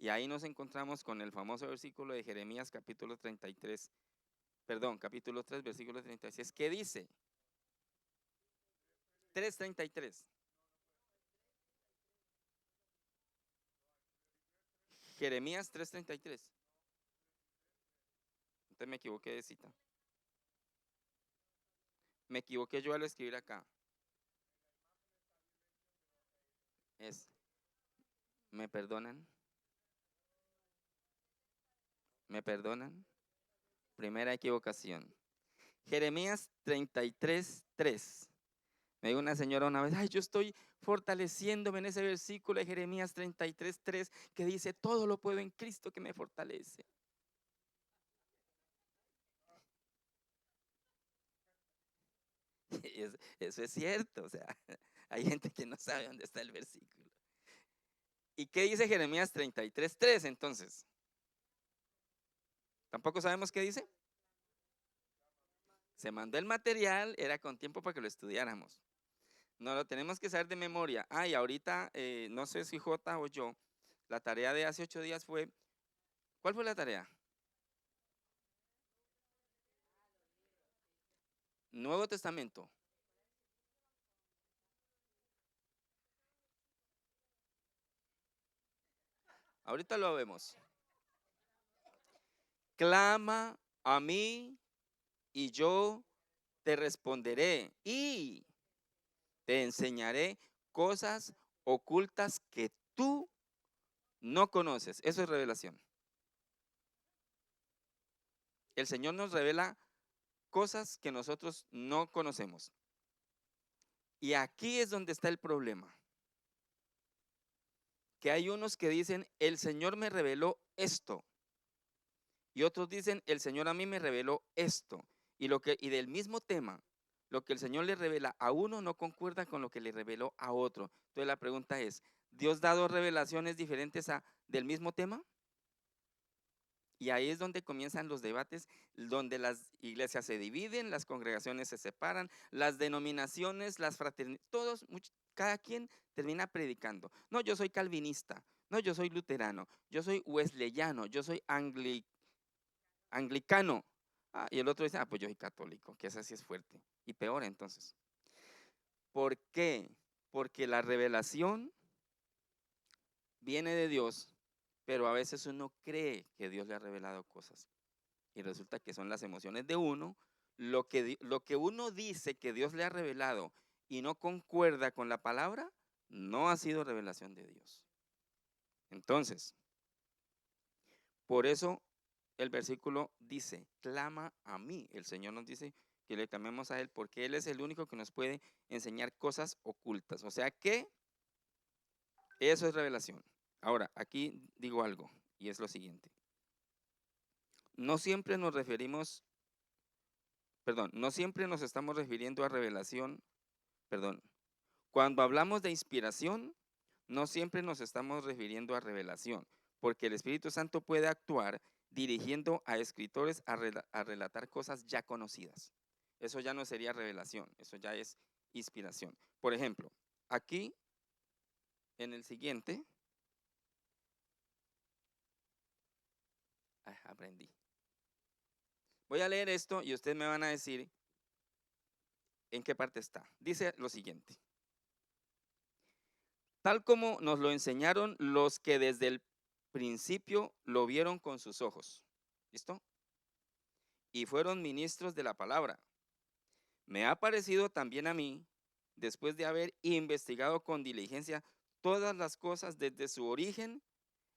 Y ahí nos encontramos con el famoso versículo de Jeremías capítulo 33, perdón, capítulo 3, versículo 36. ¿Qué dice? 3:33. Jeremías 3:33. Entonces me equivoqué de cita. Me equivoqué yo al escribir acá. Es, ¿me perdonan? ¿Me perdonan? Primera equivocación. Jeremías 33:3. Me dijo una señora una vez, ay, yo estoy fortaleciéndome en ese versículo de Jeremías 33:3 que dice, todo lo puedo en Cristo que me fortalece. Eso es cierto, o sea, hay gente que no sabe dónde está el versículo. ¿Y qué dice Jeremías 33:3 entonces? ¿Tampoco sabemos qué dice? Se mandó el material, era con tiempo para que lo estudiáramos. No lo tenemos que saber de memoria. Ah, y ahorita, no sé si J o yo, la tarea de hace 8 días fue, ¿cuál fue la tarea? Nuevo Testamento. Ahorita lo vemos. Clama a mí y yo te responderé y te enseñaré cosas ocultas que tú no conoces. Eso es revelación. El Señor nos revela cosas que nosotros no conocemos. Y aquí es donde está el problema. Que hay unos que dicen, el Señor me reveló esto. Y otros dicen, el Señor a mí me reveló esto. Y del mismo tema, lo que el Señor le revela a uno no concuerda con lo que le reveló a otro. Entonces la pregunta es, ¿Dios da dos revelaciones diferentes del mismo tema? Y ahí es donde comienzan los debates, donde las iglesias se dividen, las congregaciones se separan, las denominaciones, las fraternidades, cada quien termina predicando. No, yo soy calvinista, no, yo soy luterano, yo soy wesleyano, yo soy anglicano. Ah, y el otro dice, ah, pues yo soy católico, que esa sí es fuerte. Y peor entonces. ¿Por qué? Porque la revelación viene de Dios, pero a veces uno cree que Dios le ha revelado cosas. Y resulta que son las emociones de uno, lo que uno dice que Dios le ha revelado y no concuerda con la palabra, no ha sido revelación de Dios. Entonces, por eso el versículo dice, clama a mí. El Señor nos dice que le clamemos a Él porque Él es el único que nos puede enseñar cosas ocultas. O sea que eso es revelación. Ahora, aquí digo algo y es lo siguiente. No siempre nos referimos, perdón, no siempre nos estamos refiriendo a revelación, perdón. Cuando hablamos de inspiración, no siempre nos estamos refiriendo a revelación, porque el Espíritu Santo puede actuar dirigiendo a escritores a relatar cosas ya conocidas. Eso ya no sería revelación, eso ya es inspiración. Por ejemplo, aquí en el siguiente, aprendí. Voy a leer esto y ustedes me van a decir en qué parte está. Dice lo siguiente. Tal como nos lo enseñaron los que desde el principio lo vieron con sus ojos. ¿Listo? Y fueron ministros de la palabra. Me ha parecido también a mí, después de haber investigado con diligencia todas las cosas desde su origen,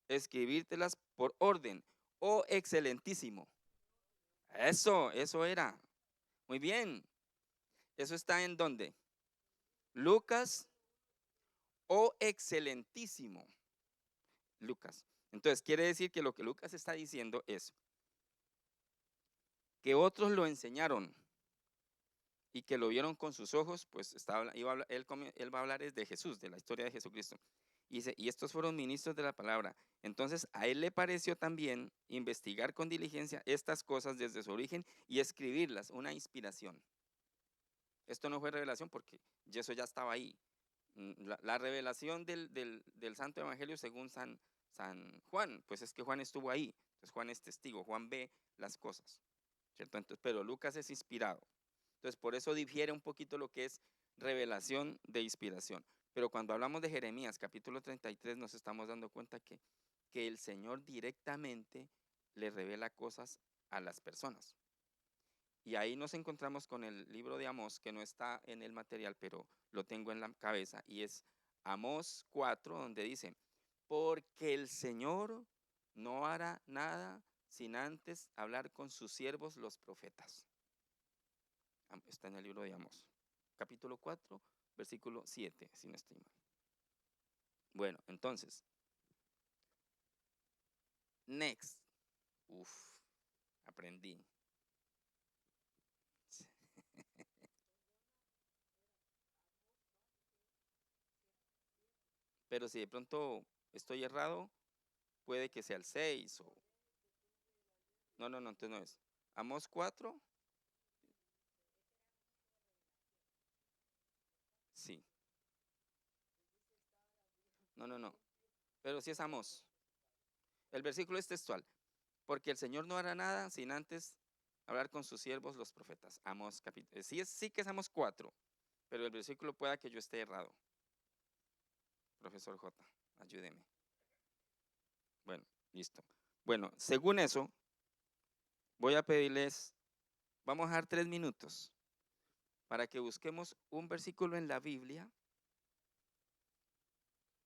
escribírtelas por orden. Oh, excelentísimo. Eso era. Muy bien. ¿Eso está en dónde? Lucas, oh, excelentísimo. Lucas. Entonces, quiere decir que lo que Lucas está diciendo es que otros lo enseñaron y que lo vieron con sus ojos, pues él va a hablar es de Jesús, de la historia de Jesucristo. Y dice, y estos fueron ministros de la palabra. Entonces a él le pareció también investigar con diligencia estas cosas desde su origen y escribirlas, una inspiración. Esto no fue revelación porque eso ya estaba ahí. La revelación del Santo Evangelio según San San Juan, pues es que Juan estuvo ahí, entonces Juan es testigo, Juan ve las cosas, ¿cierto? Entonces, pero Lucas es inspirado. Entonces, por eso difiere un poquito lo que es revelación de inspiración. Pero cuando hablamos de Jeremías, capítulo 33, nos estamos dando cuenta que el Señor directamente le revela cosas a las personas. Y ahí nos encontramos con el libro de Amós, que no está en el material, pero lo tengo en la cabeza, y es Amós 4, donde dice, porque el Señor no hará nada sin antes hablar con sus siervos los profetas. Está en el libro de Amós, capítulo 4, versículo 7, si no estoy mal. Bueno, entonces, next. Uf, aprendí. Pero si de pronto estoy errado, puede que sea el 6 o... No, no, no, entonces no es. Amós 4, sí. No, no, no. Pero sí es Amós. El versículo es textual. Porque el Señor no hará nada sin antes hablar con sus siervos los profetas. Amós capítulo. Sí que es Amós 4, pero el versículo pueda que yo esté errado. Profesor J, ayúdeme. Bueno, listo. Bueno, según eso, voy a pedirles, vamos a dar 3 minutos para que busquemos un versículo en la Biblia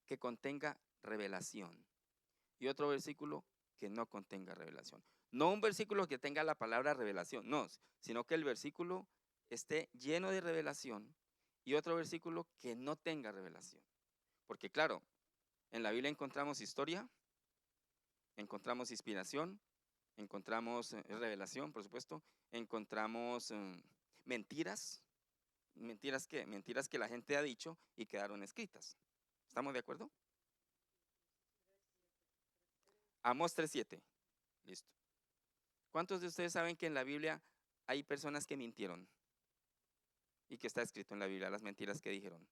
que contenga revelación y otro versículo que no contenga revelación. No un versículo que tenga la palabra revelación, no, sino que el versículo esté lleno de revelación y otro versículo que no tenga revelación. Porque claro, en la Biblia encontramos historia, encontramos inspiración, encontramos revelación, por supuesto, encontramos mentiras. ¿Mentiras qué? Mentiras que la gente ha dicho y quedaron escritas. ¿Estamos de acuerdo? Amós 3:7. Listo. ¿Cuántos de ustedes saben que en la Biblia hay personas que mintieron y que está escrito en la Biblia las mentiras que dijeron?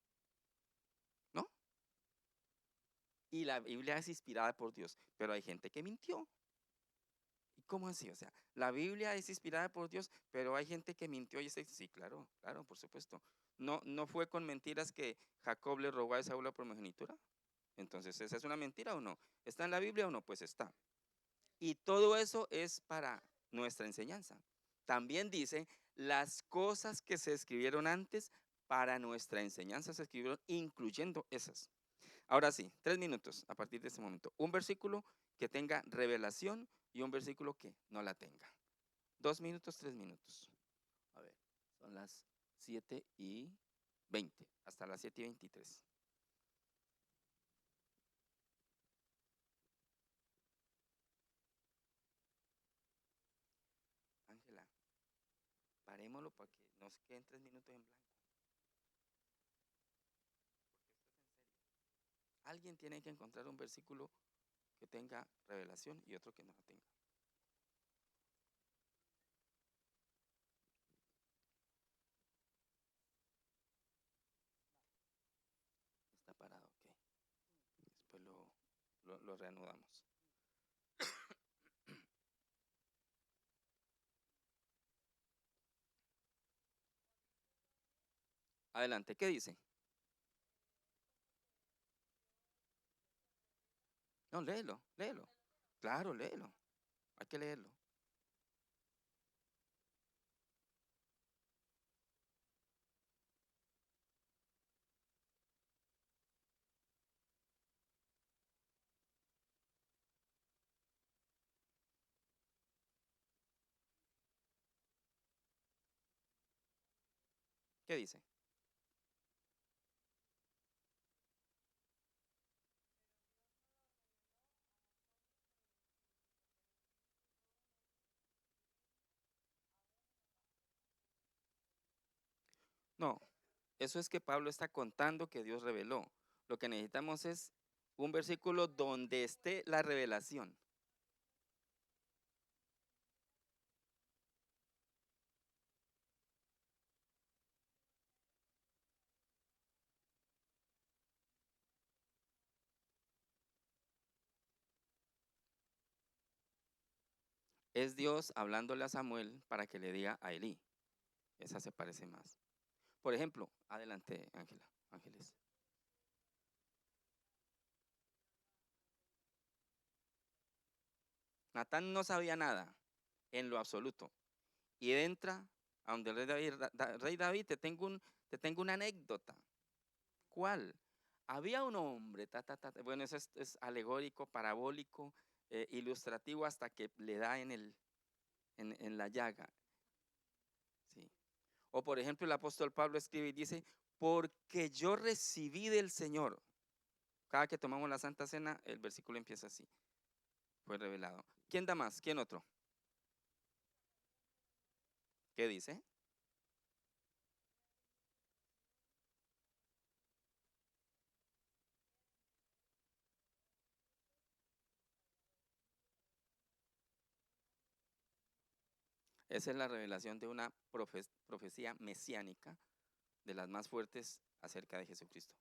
¿No? Y la Biblia es inspirada por Dios, pero hay gente que mintió. ¿Y cómo así? O sea, la Biblia es inspirada por Dios, pero hay gente que mintió y dice, sí, claro, claro, por supuesto. No fue con mentiras que Jacob le robó a Esaú la primogenitura. Entonces, ¿esa es una mentira o no? ¿Está en la Biblia o no? Pues está. Y todo eso es para nuestra enseñanza. También dice, las cosas que se escribieron antes para nuestra enseñanza se escribieron incluyendo esas. Ahora sí, 3 minutos a partir de este momento. Un versículo que tenga revelación y un versículo que no la tenga. 2 minutos, 3 minutos. A ver, son las 7:20, hasta las 7:23. Ángela, parémoslo para que nos queden 3 minutos en blanco. Alguien tiene que encontrar un versículo que tenga revelación y otro que no la tenga. Está parado, ok. Después lo reanudamos. Adelante, ¿qué dice? No, léelo, léelo. Claro, léelo. Hay que leerlo. ¿Qué dice? No, eso es que Pablo está contando que Dios reveló. Lo que necesitamos es un versículo donde esté la revelación. es Dios hablándole a Samuel para que le diga a Elí. Esa se parece más. Por ejemplo, adelante, Ángeles. Natán no sabía nada en lo absoluto. Y entra a donde el rey David, rey David, te tengo una anécdota. ¿Cuál? Había un hombre, bueno, eso es alegórico, parabólico, ilustrativo hasta que le da en la llaga. ¿Sí? O por ejemplo, el apóstol Pablo escribe y dice, porque yo recibí del Señor. Cada que tomamos la Santa Cena, el versículo empieza así. Fue revelado. ¿Quién da más? ¿Quién otro? ¿Qué dice? Esa es la revelación de una profecía mesiánica, de las más fuertes acerca de Jesucristo.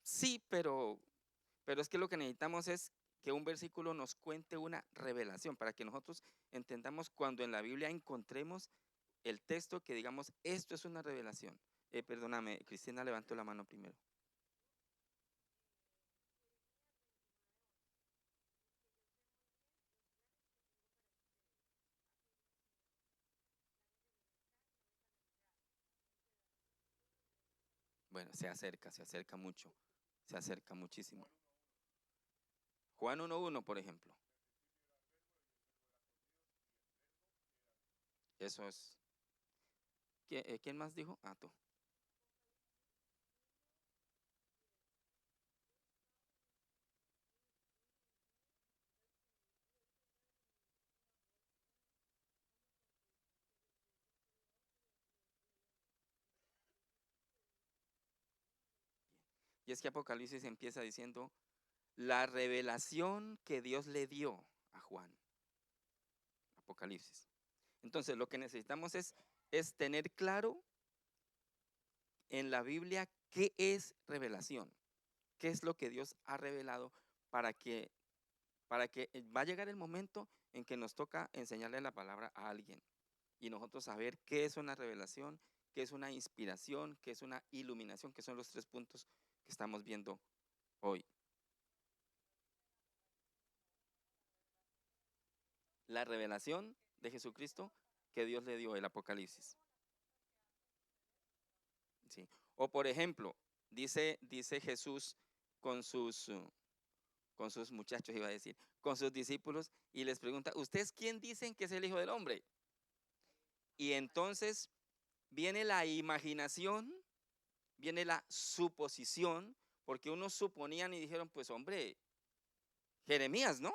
Sí, pero es que lo que necesitamos es que un versículo nos cuente una revelación para que nosotros entendamos cuando en la Biblia encontremos el texto que digamos, esto es una revelación. Perdóname, Cristina levantó la mano primero. Bueno, se acerca mucho, se acerca muchísimo. Juan 1:1, por ejemplo. Eso es. ¿Quién más dijo? Ah, tú. Y es que Apocalipsis empieza diciendo la revelación que Dios le dio a Juan. Apocalipsis. Entonces, lo que necesitamos es tener claro en la Biblia qué es revelación, qué es lo que Dios ha revelado para que, va a llegar el momento en que nos toca enseñarle la palabra a alguien y nosotros saber qué es una revelación, qué es una inspiración, qué es una iluminación, que son los tres puntos que estamos viendo hoy. La revelación de Jesucristo que Dios le dio, el Apocalipsis. ¿Sí? O por ejemplo, dice Jesús con con sus muchachos, iba a decir, con sus discípulos, y les pregunta, ¿ustedes quién dicen que es el Hijo del Hombre? Y entonces viene la imaginación, viene la suposición, porque unos suponían y dijeron, pues hombre, Jeremías, ¿no?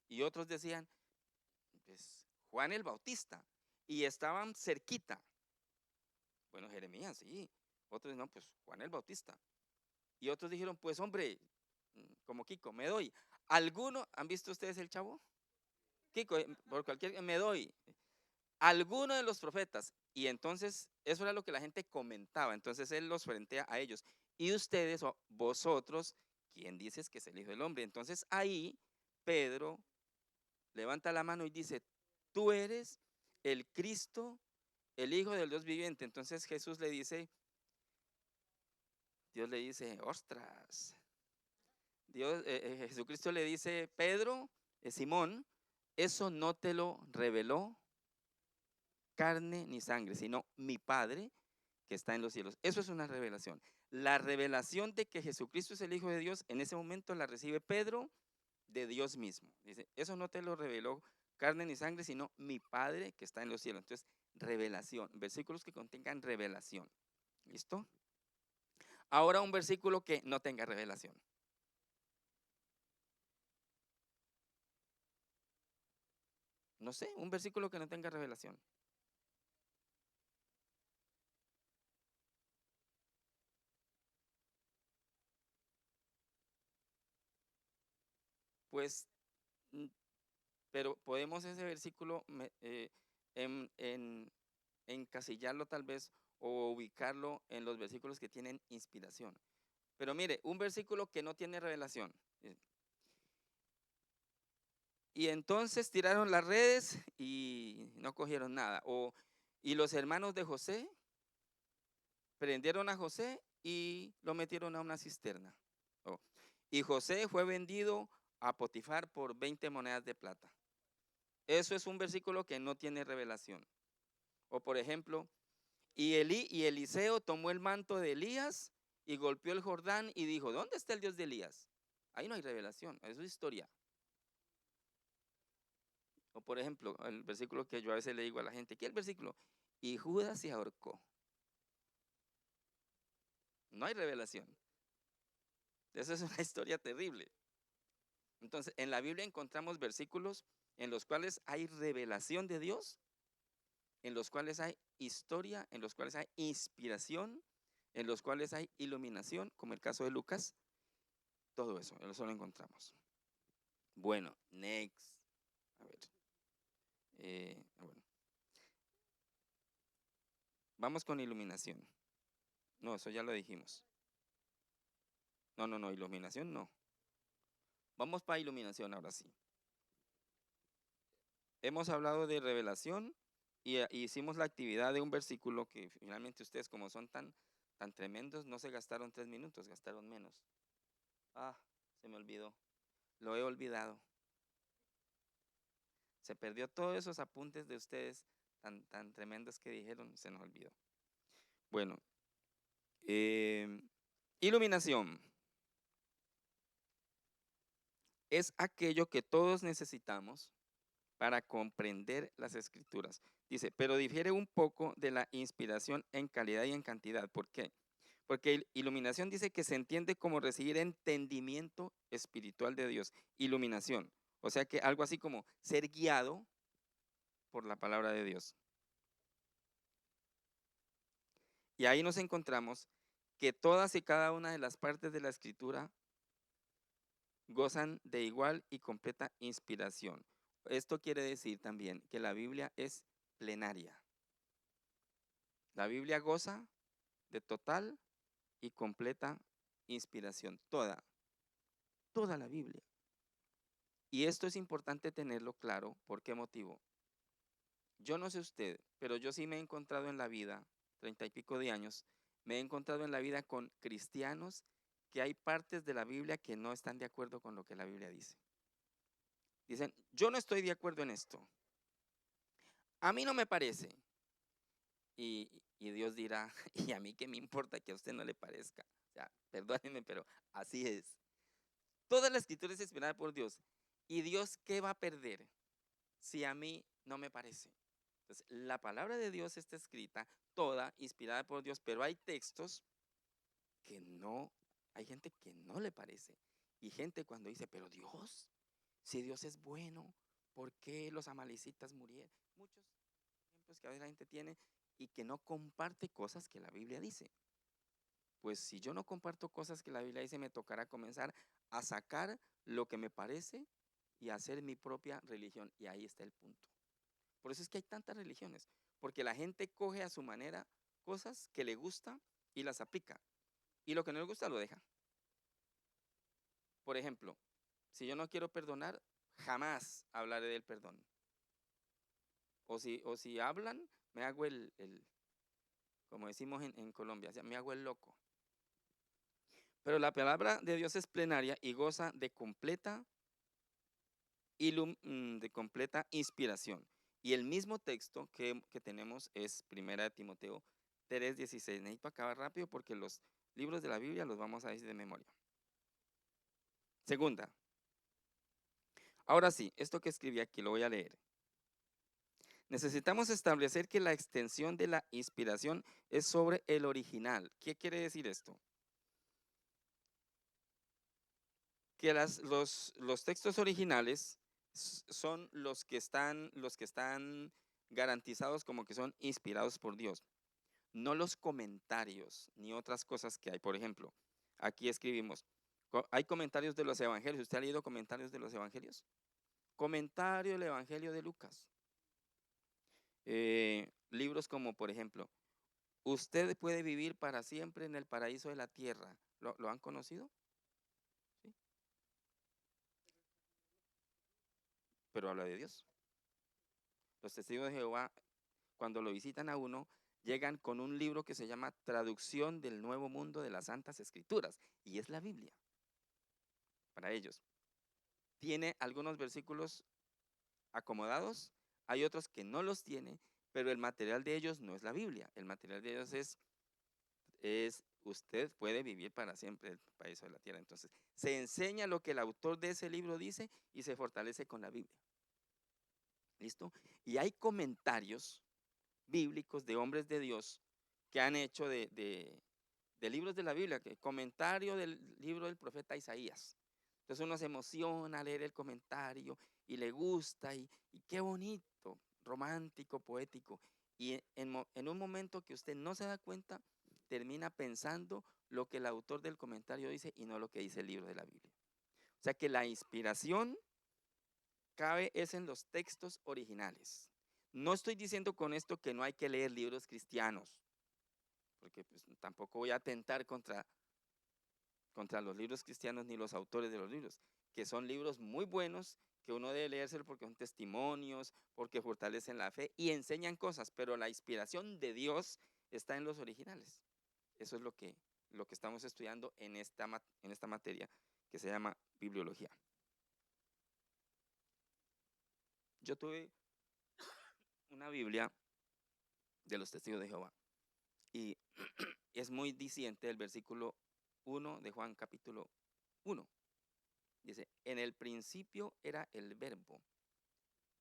Y otros decían, pues Juan el Bautista, y estaban cerquita. Bueno, Jeremías, sí. Otros no, pues Juan el Bautista. Y otros dijeron, pues hombre, como Kiko, me doy. ¿Alguno, han visto ustedes el chavo? Kiko, por cualquier, me doy. Alguno de los profetas. Y entonces, eso era lo que la gente comentaba. Entonces él los frente a ellos. Y ustedes o vosotros, ¿quién dices que es el Hijo del Hombre? Entonces ahí Pedro levanta la mano y dice, tú eres el Cristo, el Hijo del Dios viviente. Entonces Jesús le dice, Dios le dice, ostras. Jesucristo le dice, Pedro, Simón, eso no te lo reveló carne ni sangre, sino mi Padre que está en los cielos. Eso es una revelación. La revelación de que Jesucristo es el Hijo de Dios, en ese momento la recibe Pedro de Dios mismo. Dice, eso no te lo reveló carne ni sangre, sino mi Padre que está en los cielos. Entonces, revelación, versículos que contengan revelación. ¿Listo? Ahora un versículo que no tenga revelación. No sé, un versículo que no tenga revelación. Pues, mm, pero podemos ese versículo en- en- encasillarlo tal vez o ubicarlo en los versículos que tienen inspiración. Pero mire, un versículo que no tiene revelación. Y entonces tiraron las redes y no cogieron nada. Y los hermanos de José prendieron a José y lo metieron a una cisterna. Oh, y José fue vendido a Potifar por 20 monedas de plata. Eso es un versículo que no tiene revelación. O por ejemplo, y Eliseo tomó el manto de Elías y golpeó el Jordán y dijo, ¿dónde está el Dios de Elías? Ahí no hay revelación, eso es historia. O por ejemplo, el versículo que yo a veces le digo a la gente, ¿qué es el versículo? Y Judas se ahorcó. No hay revelación. Eso es una historia terrible. Entonces, en la Biblia encontramos versículos en los cuales hay revelación de Dios, en los cuales hay historia, en los cuales hay inspiración, en los cuales hay iluminación, como el caso de Lucas. Todo eso lo encontramos. Bueno, next. A ver. Bueno, vamos con iluminación. No, eso ya lo dijimos. No, iluminación no. Vamos para iluminación ahora sí. Hemos hablado de revelación y hicimos la actividad de un versículo que finalmente ustedes como son tan tremendos, no se gastaron 3 minutos, gastaron menos. Ah, se me olvidó. Lo he olvidado. Se perdió todos esos apuntes de ustedes tan tremendos que dijeron, se nos olvidó. Bueno, iluminación es aquello que todos necesitamos para comprender las escrituras. Dice, pero difiere un poco de la inspiración en calidad y en cantidad. ¿Por qué? Porque iluminación dice que se entiende como recibir entendimiento espiritual de Dios. Iluminación. O sea que algo así como ser guiado por la palabra de Dios. Y ahí nos encontramos que todas y cada una de las partes de la escritura gozan de igual y completa inspiración. Esto quiere decir también que la Biblia es plenaria. La Biblia goza de total y completa inspiración. Toda la Biblia. Y esto es importante tenerlo claro. ¿Por qué motivo? Yo no sé usted, pero yo sí me he encontrado en la vida, 30 y pico de años, me he encontrado en la vida con cristianos que hay partes de la Biblia que no están de acuerdo con lo que la Biblia dice. Dicen, yo no estoy de acuerdo en esto. A mí no me parece. Y Dios dirá, y a mí qué me importa que a usted no le parezca. O sea, perdónenme, pero así es. Toda la escritura es inspirada por Dios. ¿Y Dios qué va a perder si a mí no me parece? Entonces, la palabra de Dios está escrita, toda inspirada por Dios, pero hay textos que no, hay gente que no le parece. Y gente cuando dice, pero Dios, si Dios es bueno, ¿por qué los amalecitas murieron? Muchos ejemplos que a veces la gente tiene y que no comparte cosas que la Biblia dice. Pues si yo no comparto cosas que la Biblia dice, me tocará comenzar a sacar lo que me parece y hacer mi propia religión. Y ahí está el punto. Por eso es que hay tantas religiones, porque la gente coge a su manera cosas que le gusta y las aplica. Y lo que no le gusta lo deja. Por ejemplo, si yo no quiero perdonar, jamás hablaré del perdón. O si hablan, me hago como decimos en Colombia, o sea, me hago el loco. Pero la palabra de Dios es plenaria y goza de completa inspiración. Y el mismo texto que tenemos es 1 Timoteo 3:16. Necesito acabar rápido porque los libros de la Biblia los vamos a decir de memoria. Segunda. Ahora sí, esto que escribí aquí lo voy a leer. Necesitamos establecer que la extensión de la inspiración es sobre el original. ¿Qué quiere decir esto? Que los textos originales son los que están garantizados como que son inspirados por Dios, no los comentarios ni otras cosas que hay. Por ejemplo, aquí escribimos, Hay comentarios de los evangelios. ¿Usted ha leído comentarios de los evangelios? Comentario del Evangelio de Lucas. Libros como, por ejemplo, Usted puede vivir para siempre en el paraíso de la tierra. ¿Lo han conocido? ¿Sí? Pero habla de Dios. Los testigos de Jehová, cuando lo visitan a uno, llegan con un libro que se llama Traducción del Nuevo Mundo de las Santas Escrituras, y es la Biblia para ellos. Tiene algunos versículos acomodados, hay otros que no los tiene, pero el material de ellos no es la Biblia. El material de ellos es usted puede vivir para siempre en el paraíso de la tierra. Entonces, se enseña lo que el autor de ese libro dice y se fortalece con la Biblia. ¿Listo? Y hay comentarios bíblicos de hombres de Dios que han hecho de libros de la Biblia, que comentario del libro del profeta Isaías. Entonces uno se emociona al leer el comentario y le gusta y qué bonito, romántico, poético. Y en un momento que usted no se da cuenta, termina pensando lo que el autor del comentario dice y no lo que dice el libro de la Biblia. O sea que la inspiración cabe es en los textos originales. No estoy diciendo con esto que no hay que leer libros cristianos, porque pues, tampoco voy a atentar contra los libros cristianos ni los autores de los libros, que son libros muy buenos, que uno debe leerse porque son testimonios, porque fortalecen la fe y enseñan cosas, pero la inspiración de Dios está en los originales. Eso es lo que estamos estudiando en esta materia que se llama bibliología. Yo tuve una Biblia de los testigos de Jehová y es muy diciente el versículo 1 de Juan capítulo 1. Dice, en el principio era el verbo,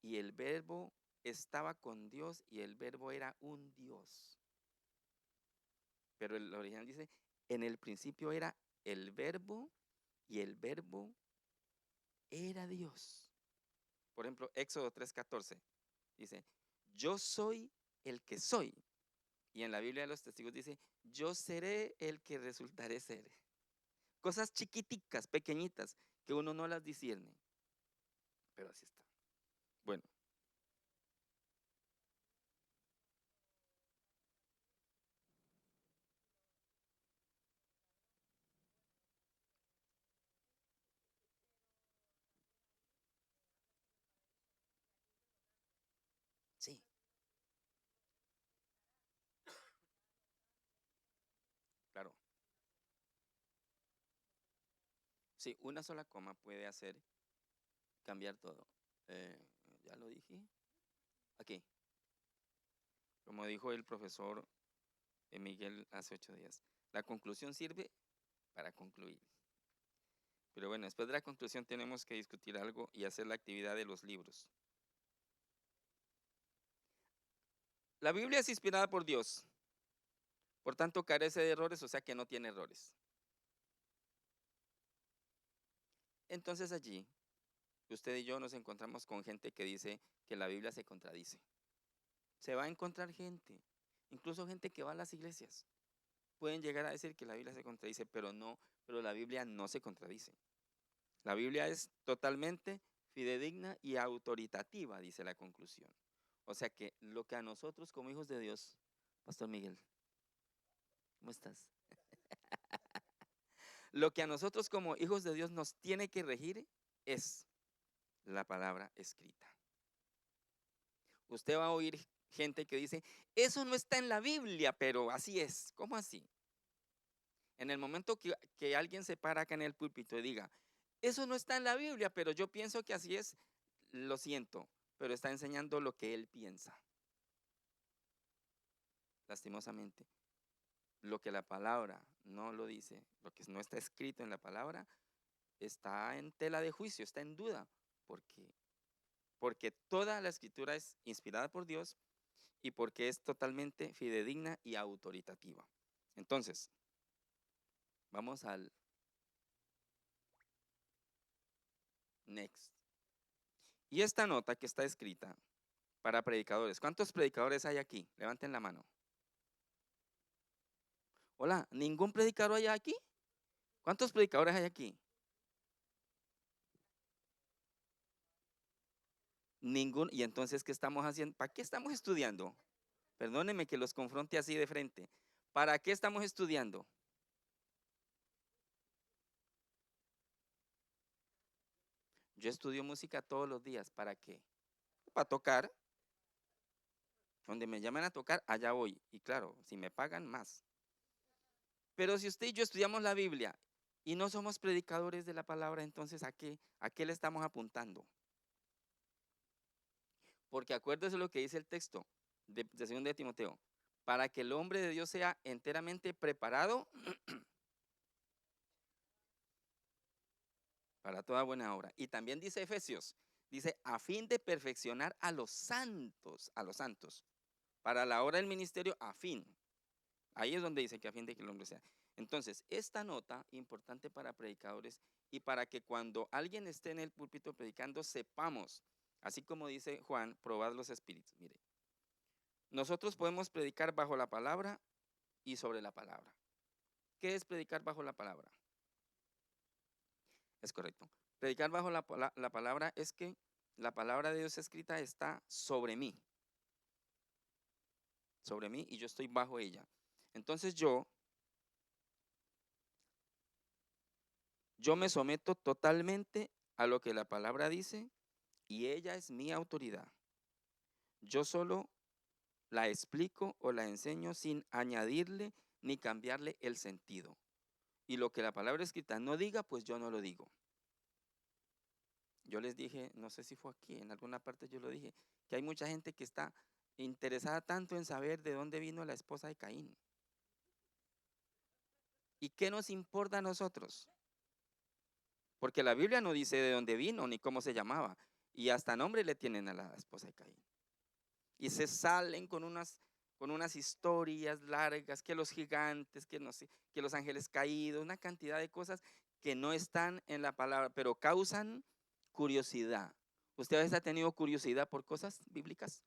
y el verbo estaba con Dios, y el verbo era un Dios. Pero el original dice, en el principio era el verbo, y el verbo era Dios. Por ejemplo, Éxodo 3:14 dice, yo soy el que soy. Y en la Biblia de los testigos dice, yo seré el que resultaré ser. Cosas chiquiticas, pequeñitas, que uno no las discierne. Pero así está. Bueno, sí, claro. Sí, una sola coma puede hacer cambiar todo. Eh, ya lo dije. Aquí, como dijo el profesor Miguel hace 8 días, la conclusión sirve para concluir. Pero bueno, después de la conclusión tenemos que discutir algo y hacer la actividad de los libros. La Biblia es inspirada por Dios, por tanto carece de errores, o sea que no tiene errores. Entonces allí, usted y yo nos encontramos con gente que dice que la Biblia se contradice. Se va a encontrar gente, incluso gente que va a las iglesias. Pueden llegar a decir que la Biblia se contradice, pero la Biblia no se contradice. La Biblia es totalmente fidedigna y autoritativa, dice la conclusión. O sea que lo que a nosotros como hijos de Dios, Pastor Miguel, ¿cómo estás? Lo que a nosotros como hijos de Dios nos tiene que regir es la palabra escrita. Usted va a oír gente que dice, eso no está en la Biblia, pero así es. ¿Cómo así? En el momento que alguien se para acá en el púlpito y diga, eso no está en la Biblia, pero yo pienso que así es, lo siento, pero está enseñando lo que él piensa. Lastimosamente, lo que la palabra no lo dice, lo que no está escrito en la palabra, está en tela de juicio, está en duda, porque toda la escritura es inspirada por Dios y porque es totalmente fidedigna y autoritativa. Entonces, vamos al next. Y esta nota que está escrita para predicadores. ¿Cuántos predicadores hay aquí? Levanten la mano. Hola, ¿ningún predicador hay aquí? ¿Cuántos predicadores hay aquí? Ninguno. Y entonces, ¿qué estamos haciendo? ¿Para qué estamos estudiando? Perdónenme que los confronte así de frente. ¿Para qué estamos estudiando? Yo estudio música todos los días. ¿Para qué? Para tocar. Donde me llaman a tocar, allá voy. Y claro, si me pagan, más. Pero si usted y yo estudiamos la Biblia y no somos predicadores de la palabra, entonces a qué le estamos apuntando? Porque acuérdese lo que dice el texto de 2 de Timoteo. Para que el hombre de Dios sea enteramente preparado para toda buena obra. Y también dice Efesios, dice, a fin de perfeccionar a los santos, para la hora del ministerio, a fin. Ahí es donde dice que a fin de que el hombre sea. Entonces, esta nota importante para predicadores y para que cuando alguien esté en el púlpito predicando, sepamos, así como dice Juan, probad los espíritus. Mire, nosotros podemos predicar bajo la palabra y sobre la palabra. ¿Qué es predicar bajo la palabra? Es correcto. Predicar bajo la palabra es que la palabra de Dios escrita está sobre mí y yo estoy bajo ella. Entonces yo me someto totalmente a lo que la palabra dice y ella es mi autoridad. Yo solo la explico o la enseño sin añadirle ni cambiarle el sentido. Y lo que la palabra escrita no diga, pues yo no lo digo. Yo les dije, no sé si fue aquí, en alguna parte yo lo dije, que hay mucha gente que está interesada tanto en saber de dónde vino la esposa de Caín. ¿Y qué nos importa a nosotros? Porque la Biblia no dice de dónde vino ni cómo se llamaba. Y hasta nombre le tienen a la esposa de Caín. Y se salen con unas historias largas, que los gigantes, que, no sé, que los ángeles caídos, una cantidad de cosas que no están en la palabra, pero causan curiosidad. ¿Usted a veces ha tenido curiosidad por cosas bíblicas?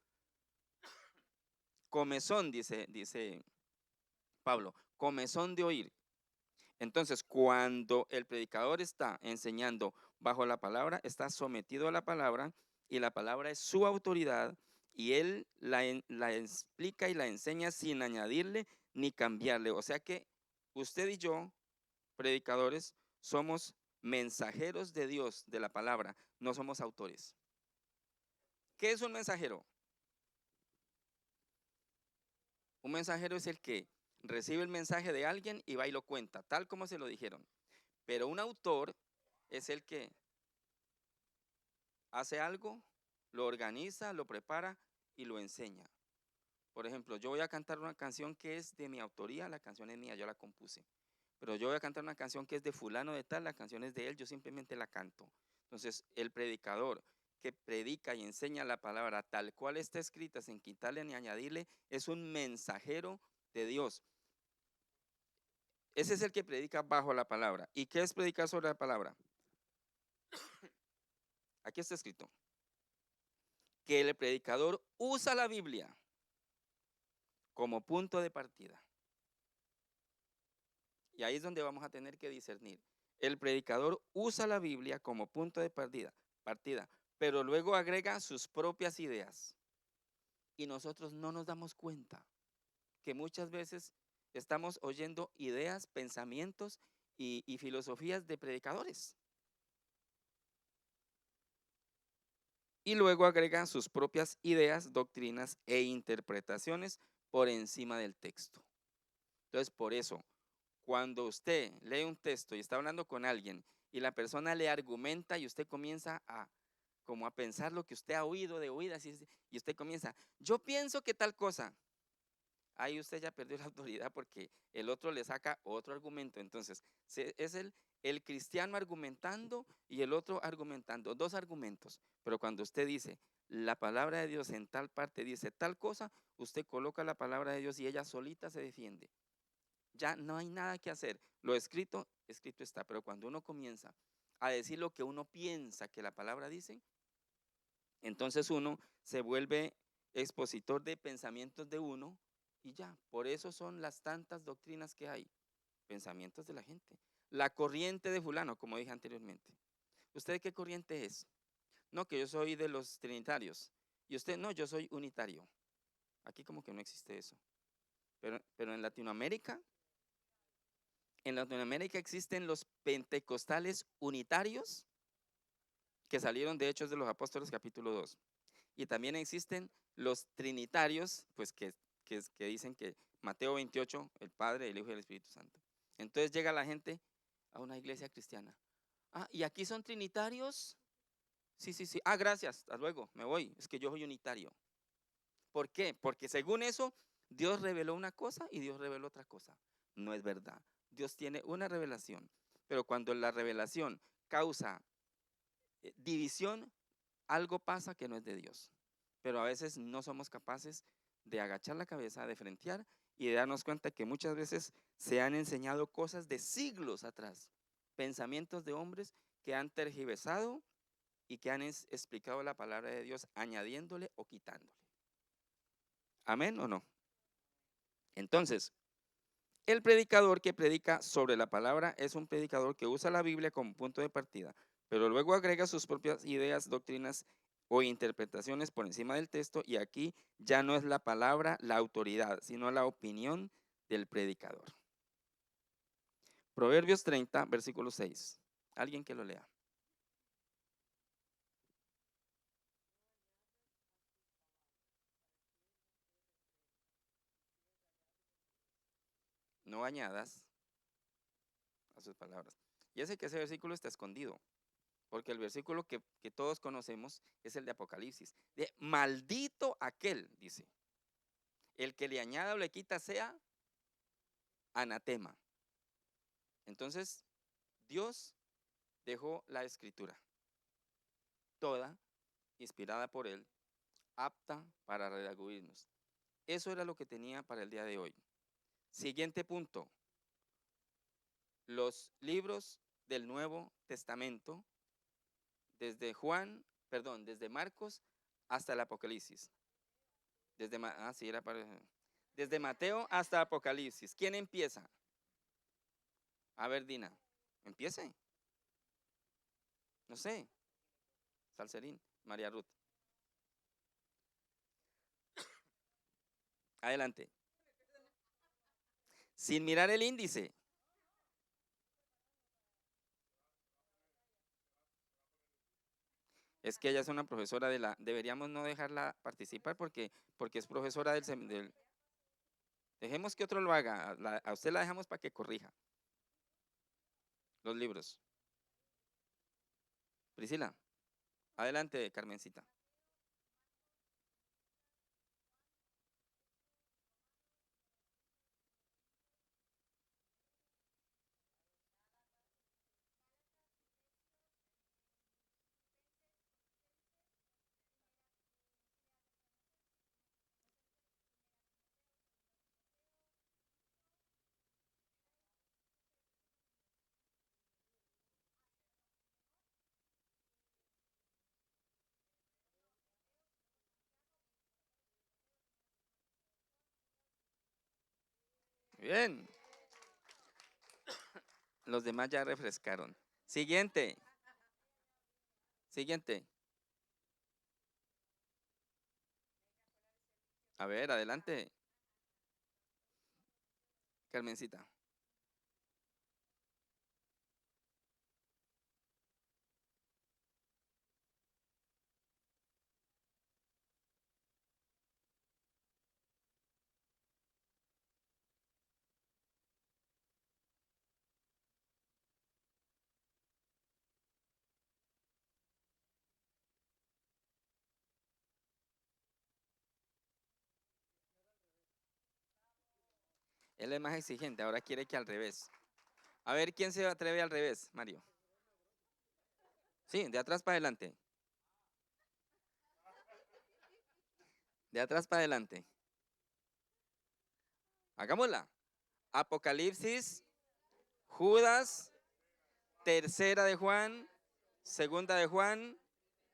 Comezón, dice Pablo, comezón de oír. Entonces, cuando el predicador está enseñando bajo la palabra, está sometido a la palabra y la palabra es su autoridad y él la explica y la enseña sin añadirle ni cambiarle. O sea que usted y yo, predicadores, somos mensajeros de Dios, de la palabra, no somos autores. ¿Qué es un mensajero? Un mensajero es el que recibe el mensaje de alguien y va y lo cuenta, tal como se lo dijeron. Pero un autor es el que hace algo, lo organiza, lo prepara y lo enseña. Por ejemplo, yo voy a cantar una canción que es de mi autoría, la canción es mía, yo la compuse. Pero yo voy a cantar una canción que es de fulano de tal, la canción es de él, yo simplemente la canto. Entonces, el predicador que predica y enseña la palabra tal cual está escrita, sin quitarle ni añadirle, es un mensajero de Dios. Ese es el que predica bajo la palabra. ¿Y qué es predicar sobre la palabra? Aquí está escrito que el predicador usa la Biblia como punto de partida. Y ahí es donde vamos a tener que discernir. El predicador usa la Biblia como punto de partida, pero luego agrega sus propias ideas. Y nosotros no nos damos cuenta que muchas veces estamos oyendo ideas, pensamientos y filosofías de predicadores. Y luego agrega sus propias ideas, doctrinas e interpretaciones por encima del texto. Entonces, por eso, cuando usted lee un texto y está hablando con alguien y la persona le argumenta y usted comienza como a pensar lo que usted ha oído de oídas y usted comienza, yo pienso que tal cosa, ahí usted ya perdió la autoridad porque el otro le saca otro argumento. Entonces, es el cristiano argumentando y el otro argumentando, dos argumentos. Pero cuando usted dice, la palabra de Dios en tal parte dice tal cosa, usted coloca la palabra de Dios y ella solita se defiende. Ya no hay nada que hacer. Lo escrito, escrito está. Pero cuando uno comienza a decir lo que uno piensa que la palabra dice, entonces uno se vuelve expositor de pensamientos de uno y ya. Por eso son las tantas doctrinas que hay. Pensamientos de la gente. la corriente de fulano, como dije anteriormente. ¿Usted qué corriente es? No, que yo soy de los trinitarios. Y usted, no, yo soy unitario. Aquí como que no existe eso. Pero en Latinoamérica existen los pentecostales unitarios que salieron de Hechos de los Apóstoles capítulo 2. Y también existen los trinitarios, pues que dicen que Mateo 28, el Padre, el Hijo y el Espíritu Santo. Entonces llega la gente a una iglesia cristiana. Ah, ¿y aquí son trinitarios? Sí, sí, sí. Ah, gracias, hasta luego, me voy. Es que yo soy unitario. ¿Por qué? Porque según eso, Dios reveló una cosa y Dios reveló otra cosa. No es verdad. Dios tiene una revelación, pero cuando la revelación causa división, algo pasa que no es de Dios. Pero a veces no somos capaces de agachar la cabeza, de frentear y de darnos cuenta que muchas veces se han enseñado cosas de siglos atrás, pensamientos de hombres que han tergiversado y que han explicado la palabra de Dios añadiéndole o quitándole. ¿Amén o no? Entonces, el predicador que predica sobre la palabra es un predicador que usa la Biblia como punto de partida, pero luego agrega sus propias ideas, doctrinas o interpretaciones por encima del texto, y aquí ya no es la palabra la autoridad, sino la opinión del predicador. Proverbios 30, versículo 6. Alguien que lo lea. No añadas a sus palabras. Ya sé que ese versículo está escondido, porque el versículo que todos conocemos es el de Apocalipsis. De maldito aquel, dice, el que le añada o le quita sea anatema. Entonces, Dios dejó la escritura, toda inspirada por Él, apta para redarguirnos. Eso era lo que tenía para el día de hoy. Siguiente punto. Los libros del Nuevo Testamento, desde Marcos hasta el Apocalipsis. Sí, desde Mateo hasta Apocalipsis. ¿Quién empieza? A ver, Dina, empiece. No sé, Salcerín, María Ruth. Adelante. Sin mirar el índice. Es que ella es una profesora deberíamos no dejarla participar porque es profesora del. Dejemos que otro lo haga. A usted la dejamos para que corrija los libros. Priscila, adelante, Carmencita. Bien, los demás ya refrescaron. Siguiente, siguiente. A ver, adelante, Carmencita. Él es más exigente, ahora quiere que al revés. A ver, ¿quién se atreve al revés, Mario? Sí, de atrás para adelante. De atrás para adelante. Hagámosla. Apocalipsis, Judas, tercera de Juan, segunda de Juan,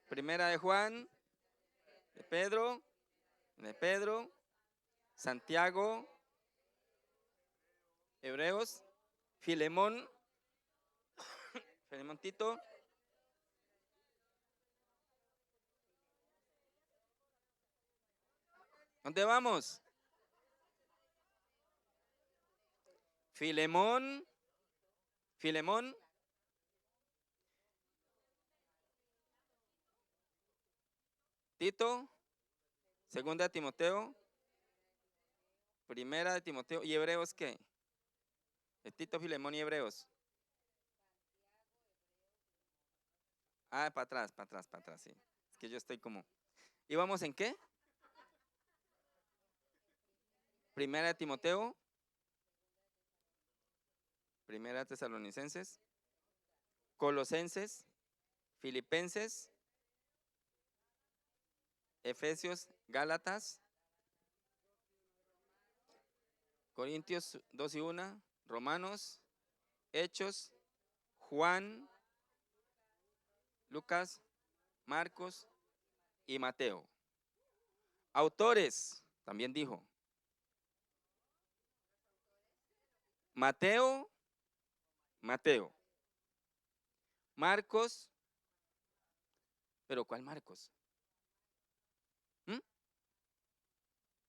primera de Juan, de Pedro, Santiago, Hebreos, Filemón, Filemón, Tito. ¿Dónde vamos? Filemón, Filemón, Tito, segunda de Timoteo, primera de Timoteo y Hebreos, ¿qué? Tito, Filemón y Hebreos. Ah, para atrás, sí. Es que yo estoy como. ¿Íbamos en qué? Primera de Timoteo, primera de Tesalonicenses, Colosenses, Filipenses, Efesios, Gálatas, Corintios 2 y 1, Romanos, Hechos, Juan, Lucas, Marcos y Mateo. Autores, también dijo. Mateo, Marcos, pero ¿cuál Marcos? ¿Mm?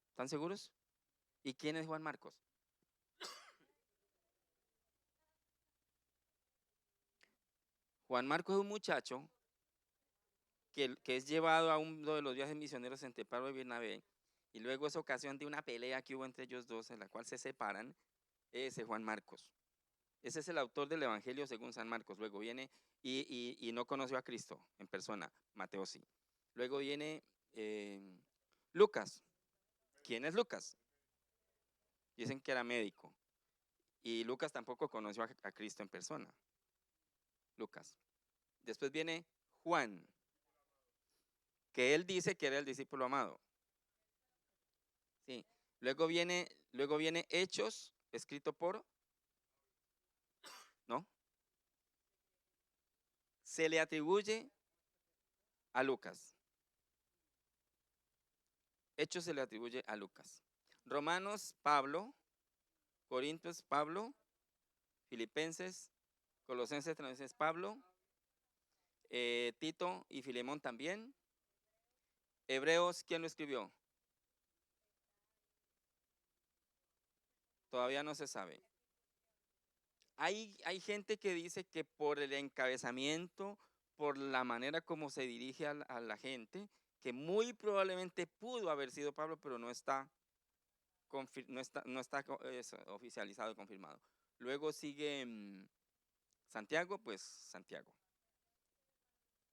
¿Están seguros? ¿Y quién es Juan Marcos? Juan Marcos es un muchacho que es llevado a uno de los viajes misioneros entre Pablo y Bernabé, y luego es ocasión de una pelea que hubo entre ellos dos, en la cual se separan, ese Juan Marcos. Ese es el autor del Evangelio según San Marcos. Luego viene y no conoció a Cristo en persona, Mateo sí. Luego viene Lucas. ¿Quién es Lucas? Dicen que era médico. Y Lucas tampoco conoció a Cristo en persona. Lucas. Después viene Juan, que él dice que era el discípulo amado. Sí. Luego viene Hechos, escrito por, ¿no? Se le atribuye a Lucas. Hechos se le atribuye a Lucas. Romanos, Pablo. Corintios, Pablo. Filipenses, Colosenses, Tesalonicenses, Pablo. Tito y Filemón también. Hebreos, ¿quién lo escribió? Todavía no se sabe. Hay gente que dice que por el encabezamiento, por la manera como se dirige a la gente, que muy probablemente pudo haber sido Pablo, pero no está oficializado y confirmado. Luego sigue Santiago, pues Santiago.